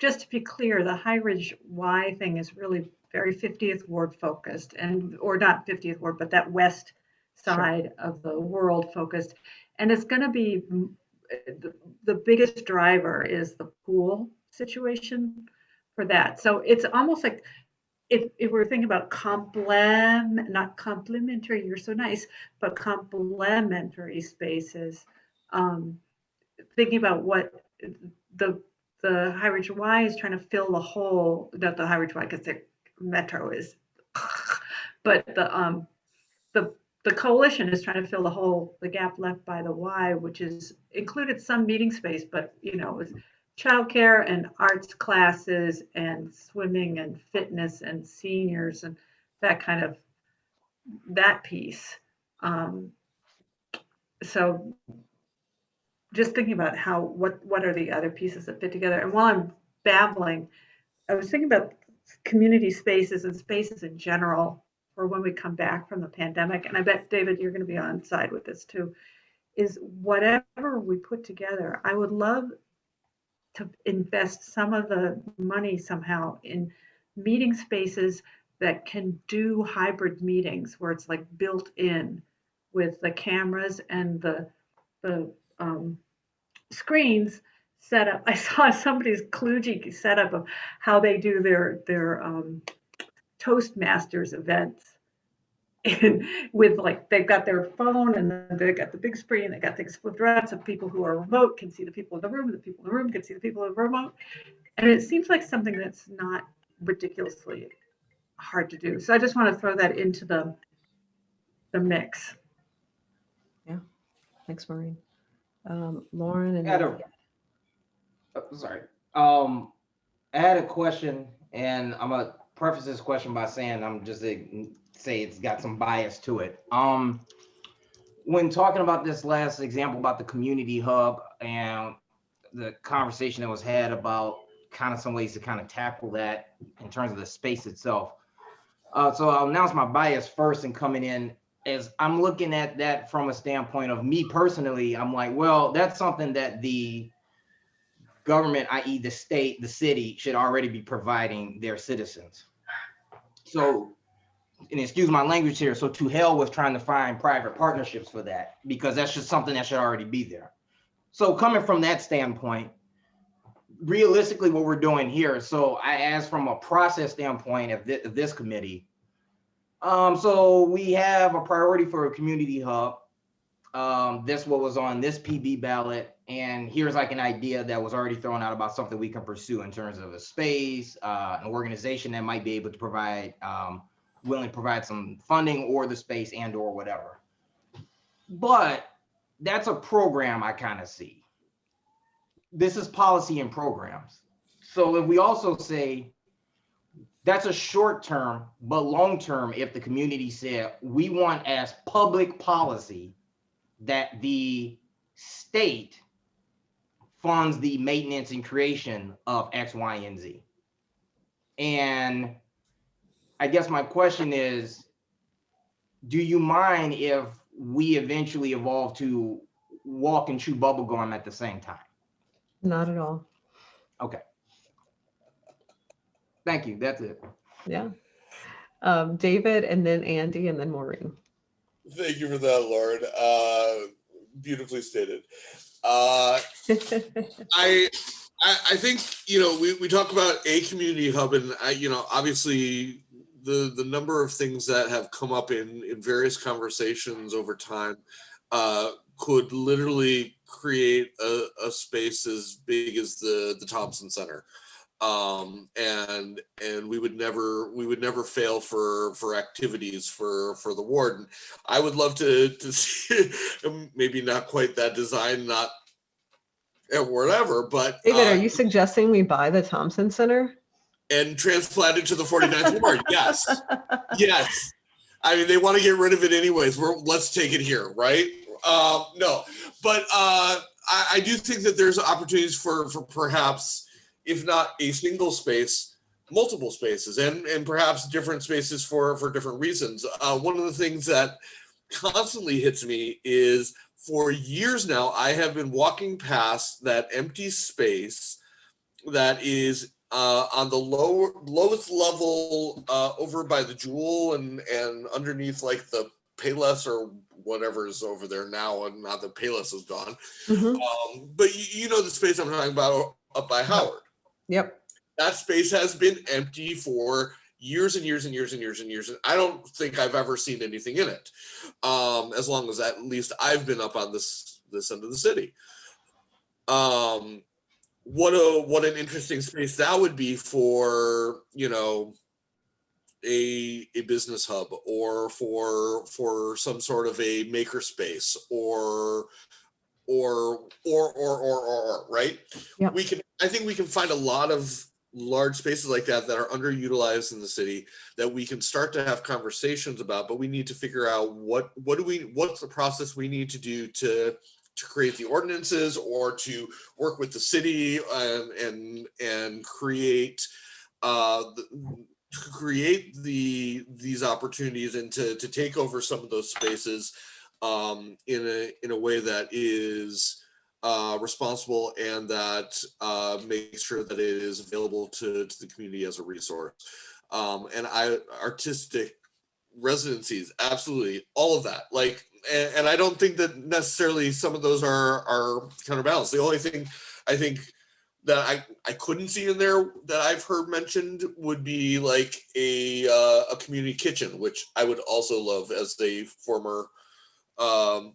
Speaker 7: just to be clear, the High Ridge Y thing is really very 50th Ward focused, or not 50th Ward, but that west side of the world focused. And it's going to be the biggest driver is the pool situation for that. So it's almost like if we're thinking about not complementary, you're so nice, but complementary spaces, thinking about what the High Ridge Y is trying to fill the hole, not the High Ridge Y because the metro is, but the coalition is trying to fill the gap left by the Y, which is included some meeting space, but with childcare and arts classes and swimming and fitness and seniors and that piece. So just thinking about what are the other pieces that fit together. And while I'm babbling, I was thinking about community spaces and spaces in general for when we come back from the pandemic. And I bet, David, you're going to be on side with this too, is whatever we put together, I would love to invest some of the money somehow in meeting spaces that can do hybrid meetings where it's like built in with the cameras and the screens set up. I saw somebody's kludgy setup of how they do their Toastmasters events. And with they've got their phone and then they've got the big screen, they got things flipped around so people who are remote can see the people in the room, the people in the room can see the people in the remote. And it seems like something that's not ridiculously hard to do. So I just want to throw that into the mix.
Speaker 1: Yeah, thanks, Maureen. Lauren and
Speaker 2: sorry. I had a question, and I'm gonna preface this question by saying I'm just say it's got some bias to it. When talking about this last example about the community hub and the conversation that was had about kind of some ways to kind of tackle that in terms of the space itself. So I'll announce my bias first and coming in as I'm looking at that from a standpoint of me personally, I'm like, well, that's something that the government, i.e. the state, the city, should already be providing their citizens. So, and excuse my language here, so to hell with trying to find private partnerships for that, because that's just something that should already be there. So coming from that standpoint, realistically what we're doing here, so I asked from a process standpoint of this committee, so we have a priority for a community hub. This what was on this PB ballot, and here's like an idea that was already thrown out about something we can pursue in terms of a space, an organization that might be able to provide, willing to provide some funding or the space and or whatever. But that's a program I kind of see. This is policy and programs. So if we also say that's a short term, but long term, if the community said we want as public policy that the state funds the maintenance and creation of X, Y, and Z. And I guess my question is, do you mind if we eventually evolve to walk and chew bubblegum at the same time?
Speaker 1: Not at all.
Speaker 2: Okay. Thank you. That's it.
Speaker 1: Yeah. David, and then Andy, and then Maureen.
Speaker 4: Thank you for that, Lauren. Beautifully stated. I think, we talk about a community hub, and obviously the number of things that have come up in various conversations over time could literally create a space as big as the Thompson Center. And we would never fail for activities for the ward. And I would love to see, maybe not quite that design, not at whatever, but
Speaker 1: David, are you suggesting we buy the Thompson Center?
Speaker 4: And transplant it to the 49th ward? Yes. Yes. I mean, they want to get rid of it anyways. Let's take it here, right? No, but I do think that there's opportunities for perhaps, if not a single space, multiple spaces, and perhaps different spaces for different reasons. One of the things that constantly hits me is, for years now, I have been walking past that empty space that is on the lowest level over by the Jewel and underneath like the Payless or whatever is over there now, and not that Payless is gone. But you know the space I'm talking about up by Howard.
Speaker 1: Yep.
Speaker 4: That space has been empty for years and years and years and years and years. And I don't think I've ever seen anything in it, as long as at least I've been up on this end of the city. What an interesting space that would be for, you know, a business hub, or for some sort of a maker space, or right.
Speaker 1: Yep.
Speaker 4: I think we can find a lot of large spaces like that are underutilized in the city that we can start to have conversations about, but we need to figure out what's the process we need to do to create the ordinances, or to work with the city and create these opportunities, and to take over some of those spaces in a way that is responsible, and that makes sure that it is available to the community as a resource. And artistic residencies, absolutely, all of that. Like, and I don't think that necessarily some of those are counterbalanced. The only thing I think that I couldn't see in there that I've heard mentioned would be like a community kitchen, which I would also love as a former bar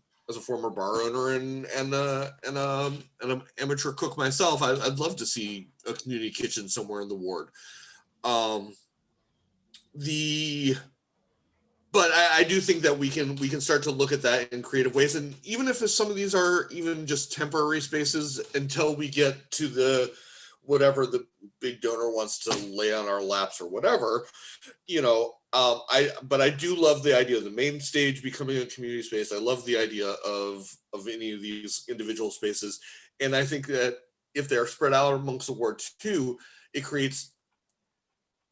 Speaker 4: owner and an amateur cook myself. I'd love to see a community kitchen somewhere in the ward. But I do think that we can start to look at that in creative ways, and even if some of these are even just temporary spaces until we get to the whatever the big donor wants to lay on our laps or whatever, you know. But I do love the idea of the main stage becoming a community space. I love the idea of any of these individual spaces, and I think that if they are spread out amongst the ward too, it creates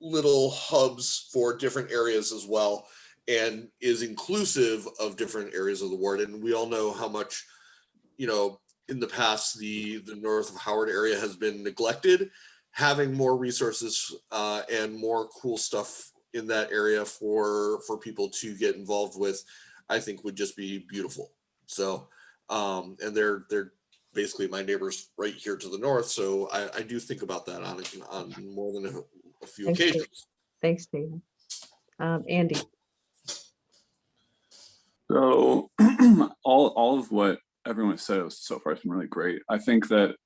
Speaker 4: little hubs for different areas as well, and is inclusive of different areas of the ward. And we all know how much, you know, in the past, the north of Howard area has been neglected. Having more resources and more cool stuff in that area for people to get involved with, I think would just be beautiful. So, and they're basically my neighbors right here to the north. So I do think about that on more than a few occasions.
Speaker 1: Thanks, David. Andy.
Speaker 8: So all of what everyone says so far has been really great. I think that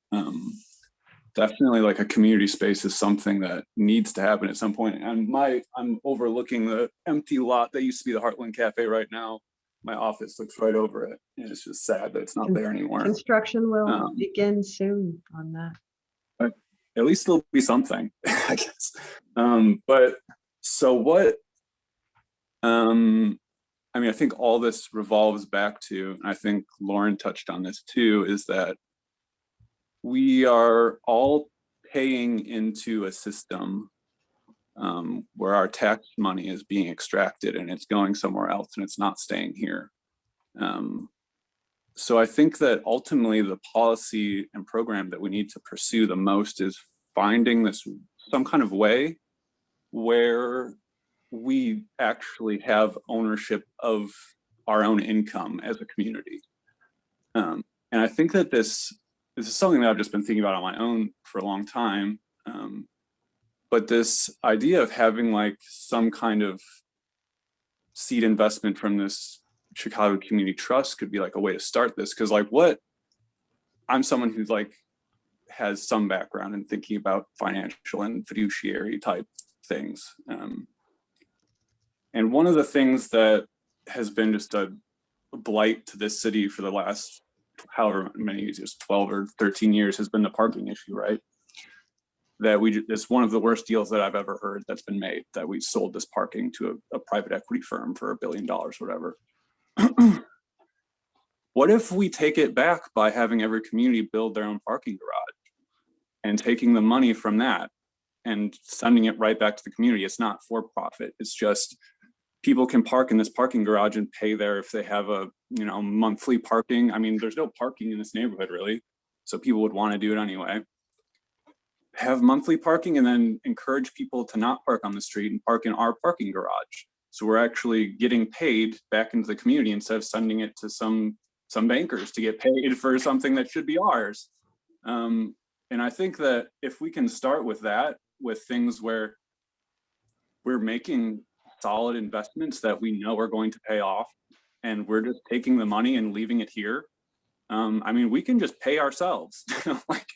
Speaker 8: definitely like a community space is something that needs to happen at some point. And I'm overlooking the empty lot that used to be the Heartland Cafe right now. My office looks right over it, and it's just sad that it's not there anymore.
Speaker 1: Construction will begin soon on that.
Speaker 8: But at least there'll be something, I guess. But so what? I mean, I think all this revolves back to, and I think Lauren touched on this too, is that we are all paying into a system where our tax money is being extracted and it's going somewhere else and it's not staying here. So I think that ultimately the policy and program that we need to pursue the most is finding some kind of way where we actually have ownership of our own income as a community. And I think that this is something that I've just been thinking about on my own for a long time. But this idea of having like some kind of seed investment from this Chicago Community Trust could be like a way to start this. Cause like what, I'm someone who's like, has some background in thinking about financial and fiduciary type things. And one of the things that has been just a blight to this city for the last however many years, 12 or 13 years, has been the parking issue, right? That it's one of the worst deals that I've ever heard that's been made, that we sold this parking to a private equity firm for $1 billion, whatever. What if we take it back by having every community build their own parking garage and taking the money from that and sending it right back to the community? It's not for profit. It's just people can park in this parking garage and pay there if they have a, you know, monthly parking. I mean, there's no parking in this neighborhood really, so people would want to do it anyway. Have monthly parking and then encourage people to not park on the street and park in our parking garage. So we're actually getting paid back into the community instead of sending it to some bankers to get paid for something that should be ours. And I think that if we can start with that, with things where we're making solid investments that we know are going to pay off, and we're just taking the money and leaving it here. I mean, we can just pay ourselves. Like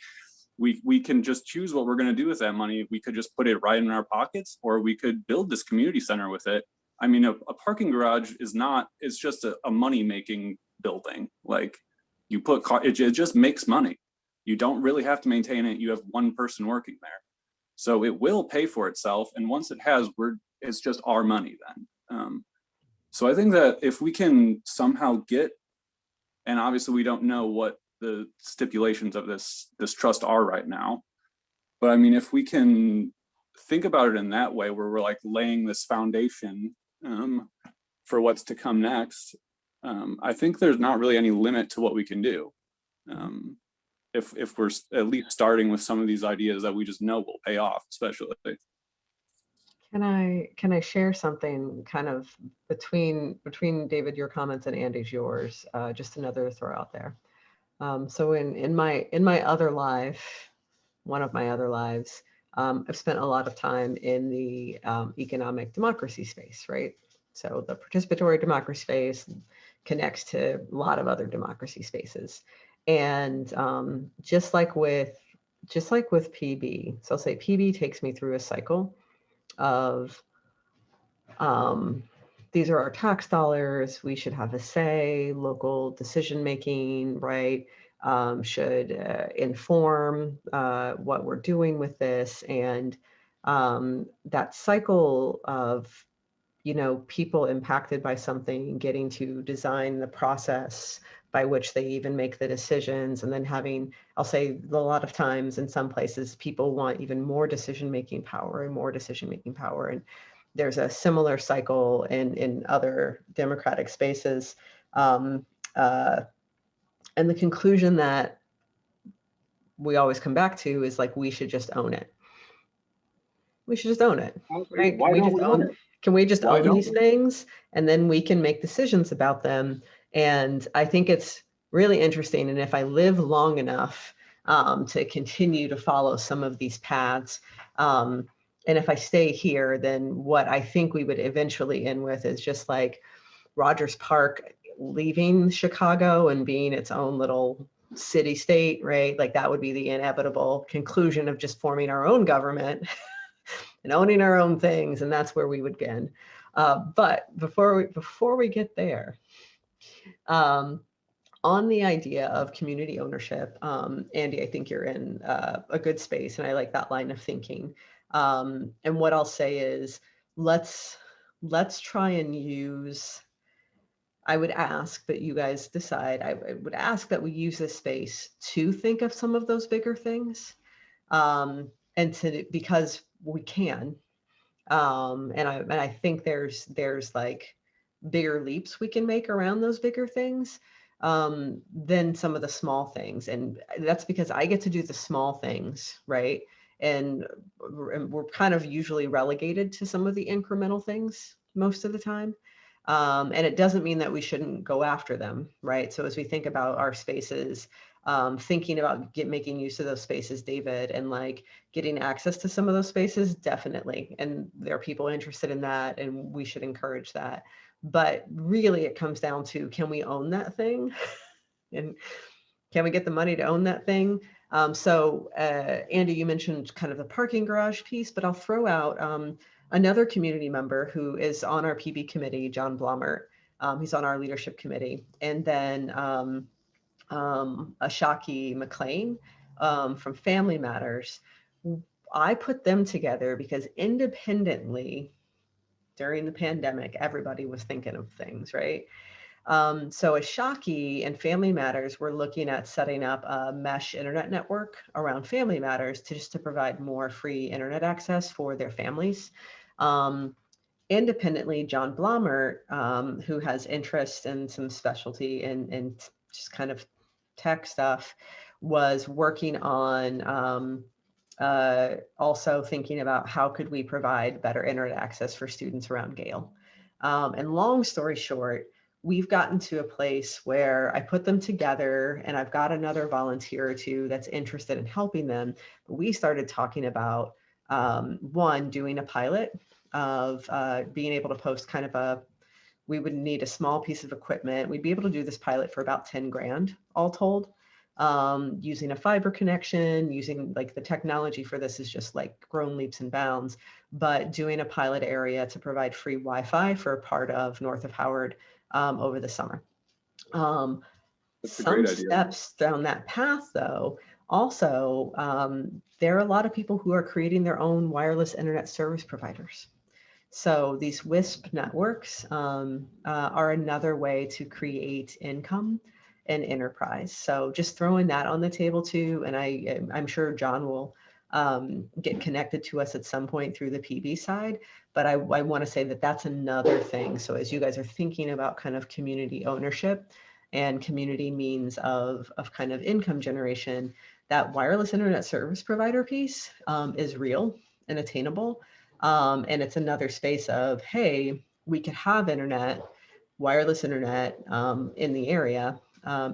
Speaker 8: we can just choose what we're going to do with that money. We could just put it right in our pockets, or we could build this community center with it. I mean, a parking garage is not, it's just a money-making building. Like you put it just makes money. You don't really have to maintain it. You have one person working there. So it will pay for itself. And once it has, it's just our money then. So I think that if we can somehow get, and obviously we don't know what the stipulations of this trust are right now, but I mean, if we can think about it in that way, where we're like laying this foundation for what's to come next, I think there's not really any limit to what we can do. If we're at least starting with some of these ideas that we just know will pay off, especially.
Speaker 1: Can I share something kind of between David, your comments, and Andy's, yours? Just another throw out there. So in my other life, one of my other lives, I've spent a lot of time in the economic democracy space, right? So the participatory democracy space connects to a lot of other democracy spaces. And just like with PB, so I'll say PB takes me through a cycle of these are our tax dollars, we should have a say, local decision making, right? Should inform what we're doing with this. And that cycle of, you know, people impacted by something getting to design the process by which they even make the decisions, and then having, I'll say a lot of times in some places, people want even more decision-making power and more decision-making power. And there's a similar cycle in other democratic spaces. And the conclusion that we always come back to is like, we should just own it. We should just own it, right? Can we just own these things, and then we can make decisions about them? And I think it's really interesting. And if I live long enough to continue to follow some of these paths, and if I stay here, then what I think we would eventually end with is just like Rogers Park leaving Chicago and being its own little city state, right? Like that would be the inevitable conclusion of just forming our own government and owning our own things, and that's where we would begin. But before we get there, on the idea of community ownership, Andy, I think you're in a good space, and I like that line of thinking. And what I'll say is, let's try and use. I would ask that you guys decide. I would ask that we use this space to think of some of those bigger things, and because we can. And I think there's like bigger leaps we can make around those bigger things than some of the small things. And that's because I get to do the small things, right? And we're kind of usually relegated to some of the incremental things most of the time. And it doesn't mean that we shouldn't go after them, right? So as we think about our spaces, thinking about making use of those spaces, David, and like getting access to some of those spaces, definitely. And there are people interested in that, and we should encourage that. But really it comes down to, can we own that thing? And can we get the money to own that thing? Andy, you mentioned kind of the parking garage piece, but I'll throw out another community member who is on our PB committee, John Blomert. He's on our leadership committee. And then Ashaki McLean from Family Matters. I put them together because independently during the pandemic, everybody was thinking of things, right? So Ashaki and Family Matters were looking at setting up a mesh internet network around Family Matters to provide more free internet access for their families. Independently, John Blomert, who has interest in some specialty in just kind of tech stuff, was working on also thinking about how could we provide better internet access for students around Gale. And long story short, we've gotten to a place where I put them together and I've got another volunteer or two that's interested in helping them. But we started talking about one, doing a pilot of being able to post kind of we would need a small piece of equipment. We'd be able to do this pilot for about 10 grand all told, using a fiber connection, using like the technology for this is just like grown leaps and bounds, but doing a pilot area to provide free Wi-Fi for a part of north of Howard over the summer. Some steps down that path though, also, there are a lot of people who are creating their own wireless internet service providers. So these WISP networks are another way to create income and enterprise. So just throwing that on the table too, and I'm sure John will get connected to us at some point through the PB side, but I want to say that that's another thing. So as you guys are thinking about kind of community ownership and community means of kind of income generation, that wireless internet service provider piece is real and attainable. And it's another space of, hey, we could have internet, wireless internet in the area.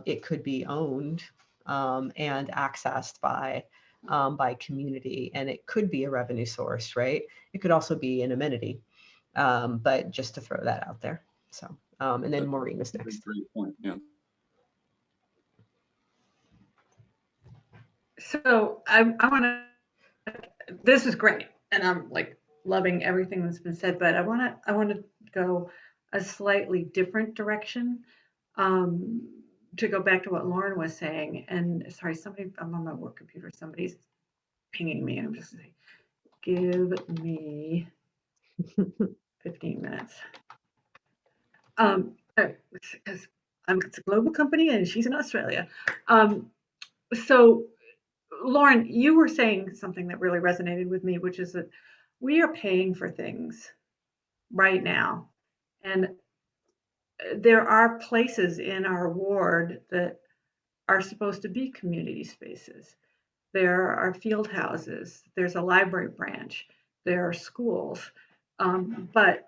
Speaker 1: It could be owned and accessed by community, and it could be a revenue source, right? It could also be an amenity, but just to throw that out there. So, and then Maureen is next.
Speaker 8: Great point. Yeah.
Speaker 7: So I want to, this is great. And I'm like loving everything that's been said, but I want to go a slightly different direction. To go back to what Lauren was saying, and sorry, I'm on my work computer, somebody's pinging me, and I'm just saying, give me 15 minutes. Because it's a global company and she's in Australia. So Lauren, you were saying something that really resonated with me, which is that we are paying for things right now. And there are places in our ward that are supposed to be community spaces. There are field houses, there's a library branch, there are schools. But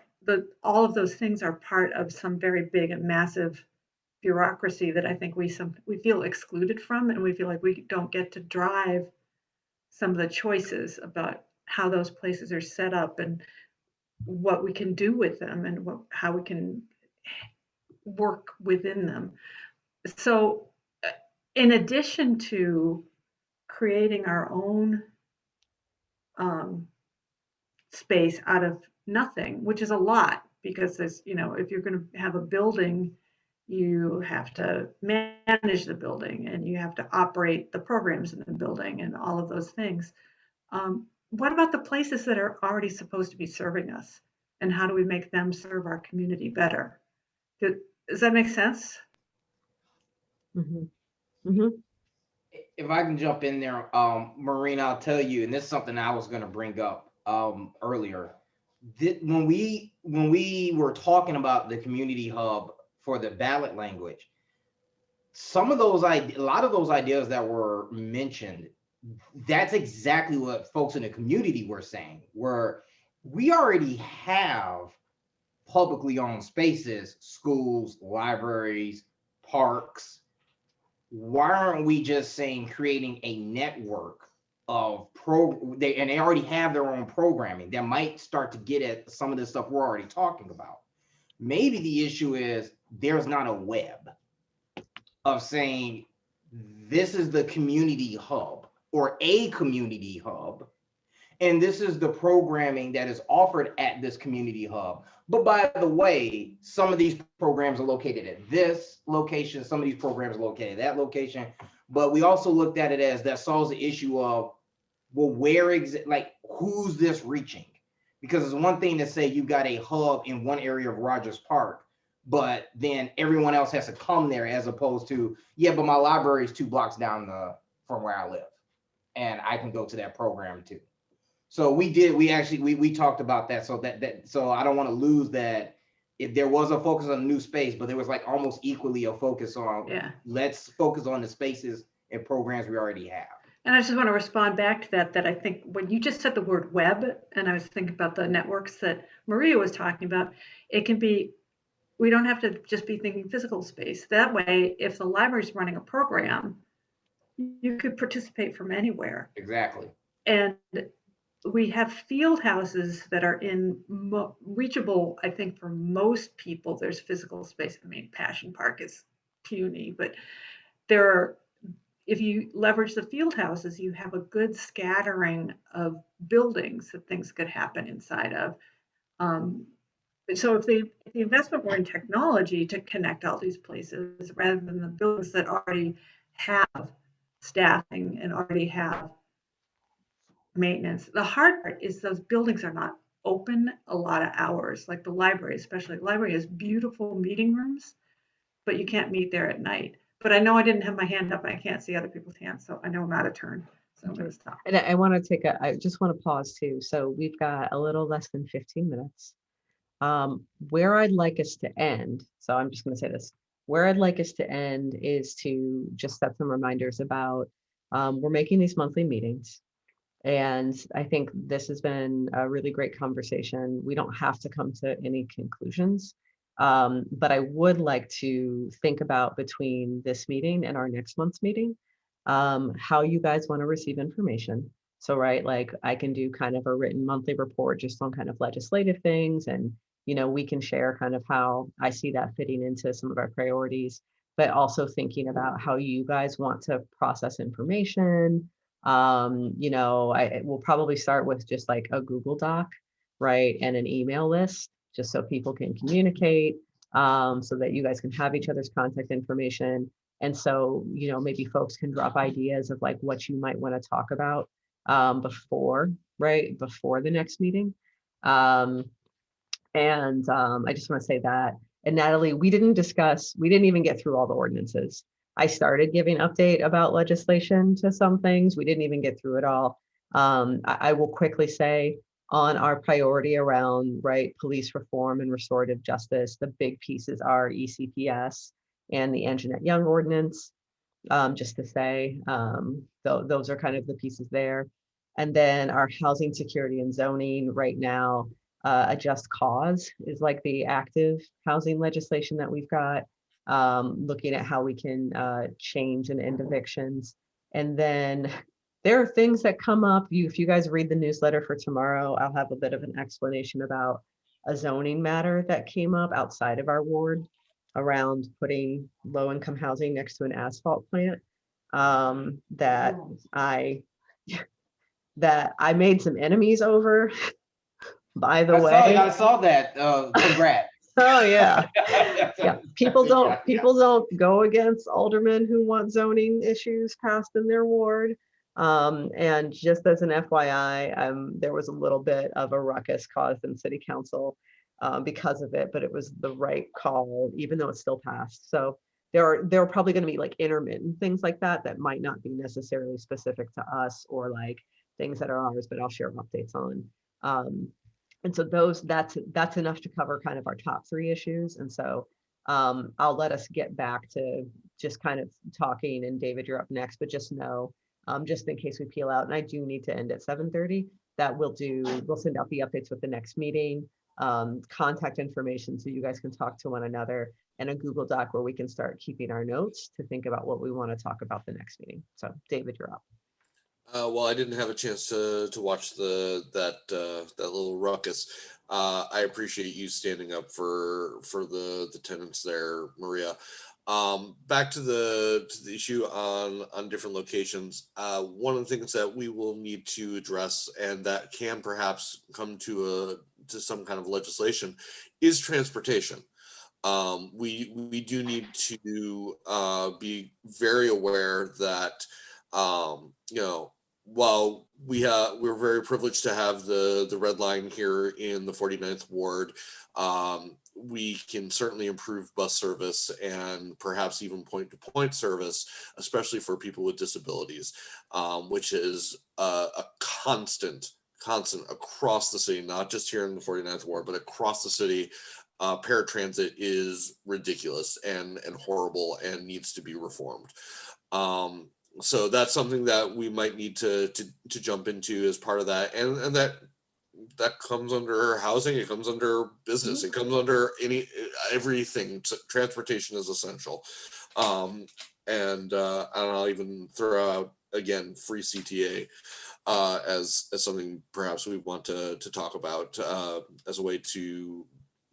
Speaker 7: all of those things are part of some very big and massive bureaucracy that I think we feel excluded from, and we feel like we don't get to drive some of the choices about how those places are set up and what we can do with them and how we can work within them. So in addition to creating our own space out of nothing, which is a lot, because there's, if you're going to have a building, you have to manage the building and you have to operate the programs in the building and all of those things. What about the places that are already supposed to be serving us, and how do we make them serve our community better? Does that make sense?
Speaker 1: Mm-hmm. Mm-hmm.
Speaker 2: If I can jump in there, Maureen, I'll tell you, and this is something I was going to bring up earlier. When we were talking about the community hub for the ballot language, a lot of those ideas that were mentioned, that's exactly what folks in the community were saying, where we already have publicly owned spaces, schools, libraries, parks. Why aren't we just saying creating a network of they already have their own programming that might start to get at some of the stuff we're already talking about. Maybe the issue is there's not a web of saying this is the community hub or a community hub, and this is the programming that is offered at this community hub. But by the way, some of these programs are located at this location, some of these programs are located at that location. But we also looked at it as that solves the issue of, well, like who's this reaching? Because it's one thing to say you got a hub in one area of Rogers Park, but then everyone else has to come there, as opposed to, yeah, but my library is 2 blocks down from where I live, and I can go to that program too. So we talked about that. So I don't want to lose that. If there was a focus on a new space, but there was like almost equally a focus on, let's focus on the spaces and programs we already have.
Speaker 7: And I just want to respond back to that I think when you just said the word web, and I was thinking about the networks that Maria was talking about, it can be, we don't have to just be thinking physical space. That way, if the library's running a program, you could participate from anywhere.
Speaker 2: Exactly.
Speaker 7: And we have field houses that are reachable, I think, for most people. There's physical space. I mean, Passion Park is puny, but there are, if you leverage the field houses, you have a good scattering of buildings that things could happen inside of. So if the investment were in technology to connect all these places, rather than the buildings that already have staffing and already have maintenance. The hard part is those buildings are not open a lot of hours, like the library, especially. The library has beautiful meeting rooms, but you can't meet there at night. But I know I didn't have my hand up. I can't see other people's hands, so I know I'm out of turn. So I'm going to stop.
Speaker 1: And I just want to pause too. So we've got a little less than 15 minutes. Where I'd like us to end, so I'm just going to say this, where I'd like us to end is to just set some reminders about, we're making these monthly meetings. And I think this has been a really great conversation. We don't have to come to any conclusions, but I would like to think about, between this meeting and our next month's meeting, how you guys want to receive information. So, right, like I can do kind of a written monthly report just on kind of legislative things, and we can share kind of how I see that fitting into some of our priorities, but also thinking about how you guys want to process information. We'll probably start with just like a Google Doc, right, and an email list, just so people can communicate, so that you guys can have each other's contact information. And so, maybe folks can drop ideas of like what you might want to talk about before the next meeting. I just want to say that. And Natalie, we didn't even get through all the ordinances. I started giving update about legislation to some things. We didn't even get through it all. I will quickly say, on our priority around police reform and restorative justice, the big pieces are ECPS and the Anjanette Young ordinance. Just to say, those are kind of the pieces there. And then our housing security and zoning right now, a just cause is like the active housing legislation that we've got, looking at how we can change and end evictions. And then there are things that come up. If you guys read the newsletter for tomorrow, I'll have a bit of an explanation about a zoning matter that came up outside of our ward around putting low-income housing next to an asphalt plant, that I made some enemies over. By the way,
Speaker 2: I saw that. Congrats.
Speaker 1: Oh yeah. Yeah. People don't go against aldermen who want zoning issues passed in their ward. And just as an FYI, there was a little bit of a ruckus caused in city council because of it, but it was the right call, even though it's still passed. So there are probably going to be like intermittent things like that might not be necessarily specific to us, or like things that are ours, but I'll share updates on. And so that's enough to cover kind of our top 3 issues. And so I'll let us get back to just kind of talking, and David, you're up next, but just know, just in case we peel out, and I do need to end at 7:30, that we'll send out the updates with the next meeting, contact information so you guys can talk to one another, and a Google Doc where we can start keeping our notes to think about what we want to talk about the next meeting. So David, you're up.
Speaker 4: Well, I didn't have a chance to watch that little ruckus. I appreciate you standing up for the tenants there, Maria. Back to the issue on different locations. One of the things that we will need to address, and that can perhaps come to some kind of legislation, is transportation. We do need to be very aware that you know, while we're very privileged to have the red line here in the 49th ward, we can certainly improve bus service and perhaps even point to point service, especially for people with disabilities, which is a constant across the city, not just here in the 49th ward, but across the city. Paratransit is ridiculous and horrible and needs to be reformed. So that's something that we might need to jump into as part of that, and that comes under housing. It comes under business. It comes under everything. Transportation is essential, and I'll even throw out again free CTA as something perhaps we want to talk about as a way to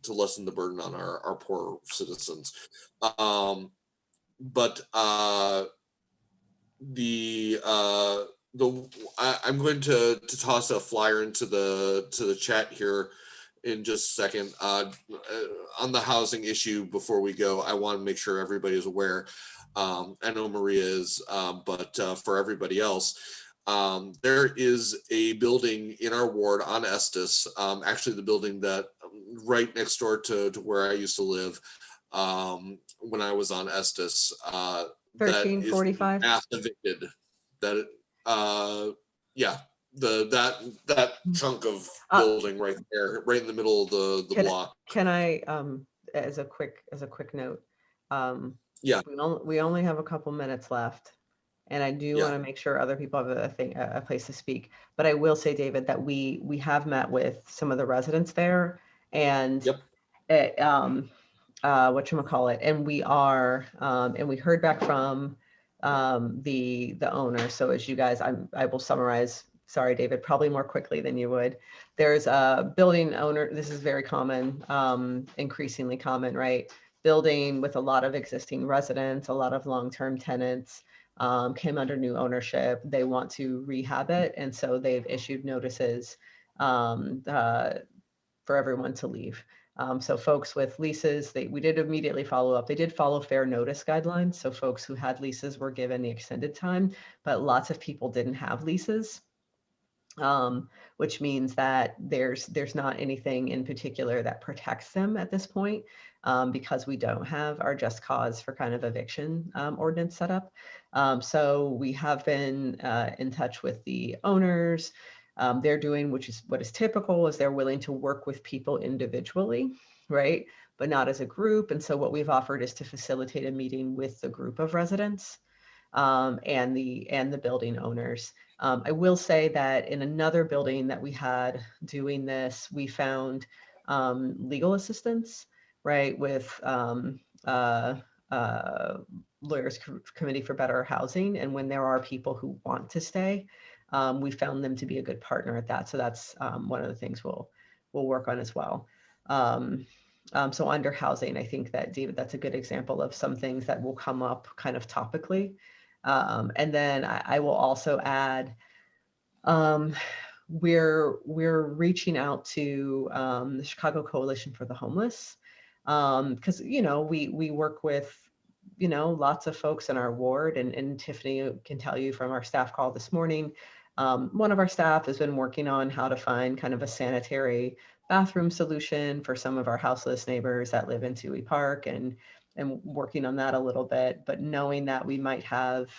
Speaker 4: lessen the burden on our poor citizens. But I'm going to toss a flyer into the chat here in just a second on the housing issue. Before we go, I want to make sure everybody is aware. I know Maria is, but for everybody else, there is a building in our ward on Estes, actually the building that right next door to where I used to live when I was on Estes.
Speaker 1: 1345.
Speaker 4: Mass evicted. That yeah, that chunk of building right there, right in the middle of the block.
Speaker 1: Can I as a quick note?
Speaker 4: Yeah.
Speaker 1: We only have a couple minutes left, and I do want to make sure other people have a place to speak. But I will say, David, that we have met with some of the residents there, and whatchamacallit, and we are and we heard back from the owner. So as you guys, I will summarize, sorry David, probably more quickly than you would. There's a building owner, this is very common, increasingly common, right? Building with a lot of existing residents, a lot of long-term tenants, came under new ownership. They want to rehab it, and so they've issued notices for everyone to leave. So folks with leases, we did immediately follow up. They did follow fair notice guidelines. So folks who had leases were given the extended time, but lots of people didn't have leases, which means that there's not anything in particular that protects them at this point, because we don't have our just cause for kind of eviction ordinance set up. So we have been in touch with the owners. They're doing, which is what is typical, is they're willing to work with people individually, right? But not as a group. And so what we've offered is to facilitate a meeting with the group of residents and the building owners. I will say that in another building that we had doing this, we found legal assistance, right, with Lawyers Committee for Better Housing. And when there are people who want to stay, we found them to be a good partner at that. So that's one of the things we'll work on as well. So under housing, I think that, David, that's a good example of some things that will come up kind of topically. And then I will also add, we're reaching out to the Chicago Coalition for the Homeless, because, you know, we work with, you know, lots of folks in our ward, and Tiffany can tell you from our staff call this morning, one of our staff has been working on how to find kind of a sanitary bathroom solution for some of our houseless neighbors that live in Toohey Park, and working on that a little bit. But knowing that we might have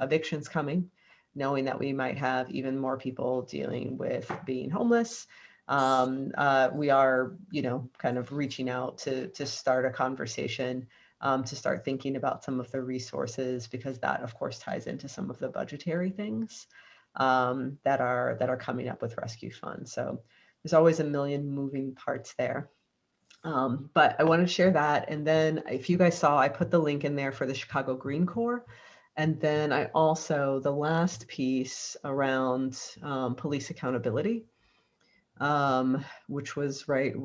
Speaker 1: evictions coming, knowing that we might have even more people dealing with being homeless, we are, you know, kind of reaching out to start a conversation, to start thinking about some of the resources, because that of course ties into some of the budgetary things that are coming up with rescue funds. So there's always a million moving parts there. But I wanted to share that. And then if you guys saw, I put the link in there for the Chicago Green Corps. And then I also, the last piece around police accountability, which was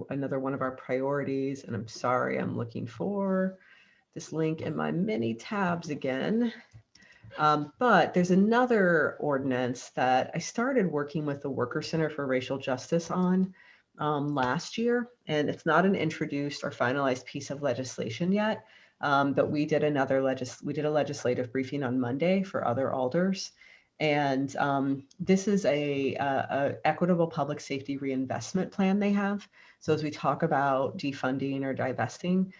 Speaker 1: another one of our priorities. And I'm sorry, I'm looking for this link in my many tabs again. But there's another ordinance that I started working with the Worker Center for Racial Justice on last year, and it's not an introduced or finalized piece of legislation yet. But we did a legislative briefing on Monday for other alders, and this is a equitable public safety reinvestment plan they have. So as we talk about defunding or divesting,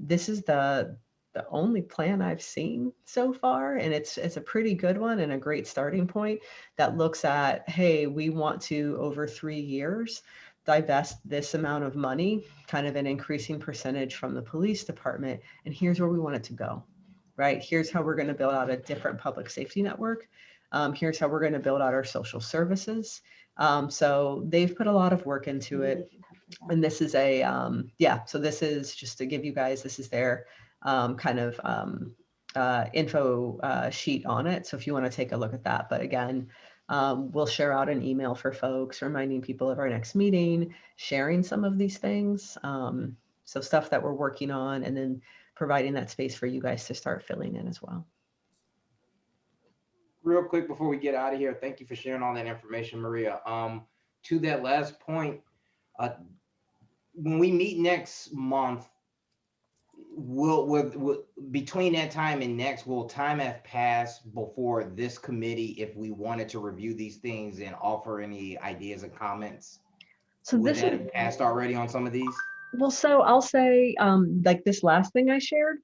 Speaker 1: this is the only plan I've seen so far, and it's a pretty good one and a great starting point that looks at, hey, we want to over 3 years divest this amount of money, kind of an increasing percentage from the police department, and here's where we want it to go, right? Here's how we're going to build out a different public safety network. Here's how we're going to build out our social services. So they've put a lot of work into it. And this is so this is just to give you guys, this is their kind of info sheet on it. So if you want to take a look at that, but again, we'll share out an email for folks, reminding people of our next meeting, sharing some of these things. So stuff that we're working on, and then providing that space for you guys to start filling in as well.
Speaker 2: Real quick before we get out of here, thank you for sharing all that information, Maria. To that last point, when we meet next month, will between that time and next, will time have passed before this committee, if we wanted to review these things and offer any ideas and comments?
Speaker 1: So
Speaker 2: would
Speaker 1: this
Speaker 2: that
Speaker 1: is,
Speaker 2: have passed already on some of these?
Speaker 1: well, so I'll say, like this last thing I shared,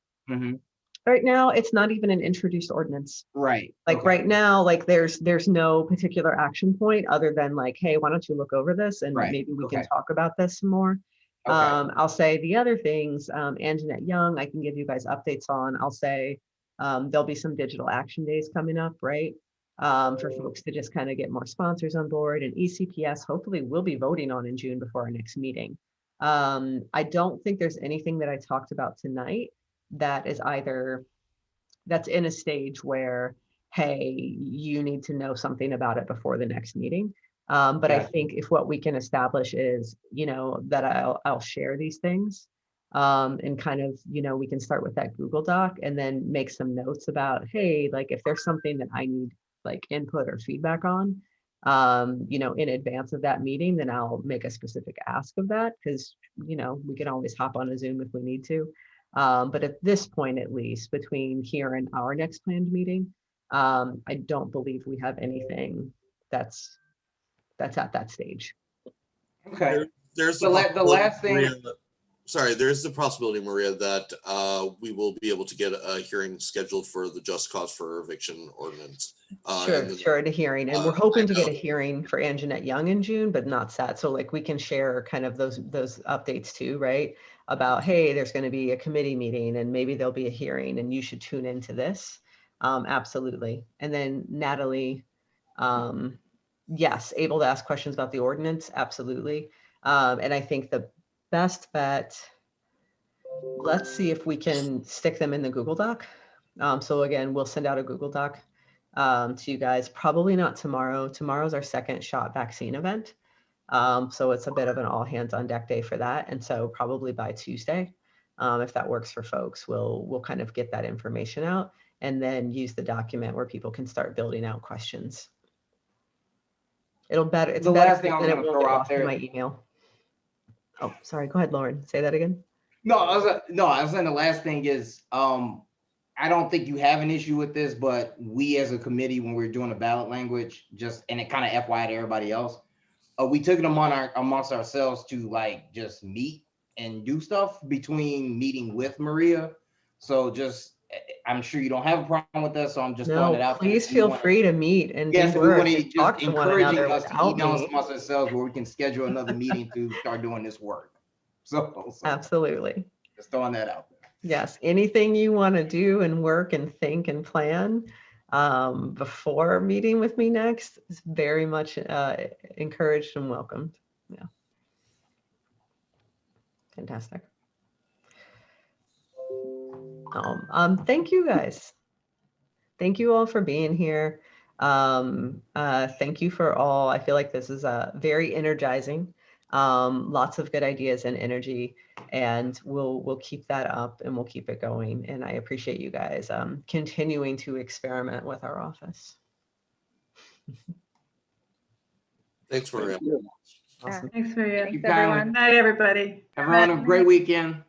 Speaker 1: right now, it's not even an introduced ordinance.
Speaker 2: Right.
Speaker 1: Like right now, like there's no particular action point other than like, hey, why don't you look over this and maybe we can talk about this some more. I'll say the other things, Anjanette Young, I can give you guys updates on. I'll say there'll be some digital action days coming up, right? For folks to just kind of get more sponsors on board, and ECPS hopefully we'll be voting on in June before our next meeting. I don't think there's anything that I talked about tonight that is either that's in a stage where, hey, you need to know something about it before the next meeting. But I think if what we can establish is, that I'll share these things and kind of, we can start with that Google Doc and then make some notes about, hey, like if there's something that I need like input or feedback on, in advance of that meeting, then I'll make a specific ask of that because, we can always hop on a Zoom if we need to. But at this point, at least between here and our next planned meeting, I don't believe we have anything that's at that stage.
Speaker 2: Okay.
Speaker 4: There's
Speaker 2: the last thing.
Speaker 4: Maria, sorry, there's the possibility, Maria, that we will be able to get a hearing scheduled for the just cause for eviction ordinance.
Speaker 1: Sure, a hearing, and we're hoping to get a hearing for Anjanette Young in June, but not set. So like we can share kind of those updates too, right? About, hey, there's going to be a committee meeting and maybe there'll be a hearing and you should tune into this. Absolutely. And then Natalie, yes, able to ask questions about the ordinance. Absolutely. And I think the best bet, let's see if we can stick them in the Google Doc. So again, we'll send out a Google Doc to you guys, probably not tomorrow. Tomorrow's our second shot vaccine event. So it's a bit of an all hands on deck day for that. And so probably by Tuesday, if that works for folks, we'll kind of get that information out and then use the document where people can start building out questions. It's
Speaker 2: the
Speaker 1: better
Speaker 2: last thing I was going to throw out there.
Speaker 1: My email. Oh, sorry. Go ahead, Lauren. Say that again.
Speaker 2: I was saying the last thing is, I don't think you have an issue with this, but we as a committee, when we're doing the ballot language, and it kind of FYI to everybody else, we took it amongst ourselves to like just meet and do stuff between meeting with Maria. So I'm sure you don't have a problem with that. So I'm just throwing it out.
Speaker 1: Please feel free to meet and
Speaker 2: we want to
Speaker 1: talk
Speaker 2: just
Speaker 1: to one another
Speaker 2: encouraging us to email us
Speaker 1: me.
Speaker 2: amongst ourselves where we can schedule another meeting to start doing this work. So
Speaker 1: absolutely.
Speaker 2: Just throwing that out there.
Speaker 1: Yes, anything you want to do and work and think and plan before meeting with me next is very much encouraged and welcomed. Yeah. Fantastic. Thank you guys. Thank you all for being here. Thank you for all. I feel like this is very energizing. Lots of good ideas and energy, and we'll keep that up and we'll keep it going. And I appreciate you guys continuing to experiment with our office.
Speaker 4: Thanks, Maria.
Speaker 2: Awesome.
Speaker 7: Thanks, Maria.
Speaker 3: Thanks,
Speaker 2: You guys.
Speaker 3: everyone.
Speaker 7: Good night, everybody.
Speaker 2: Everyone, have a great weekend.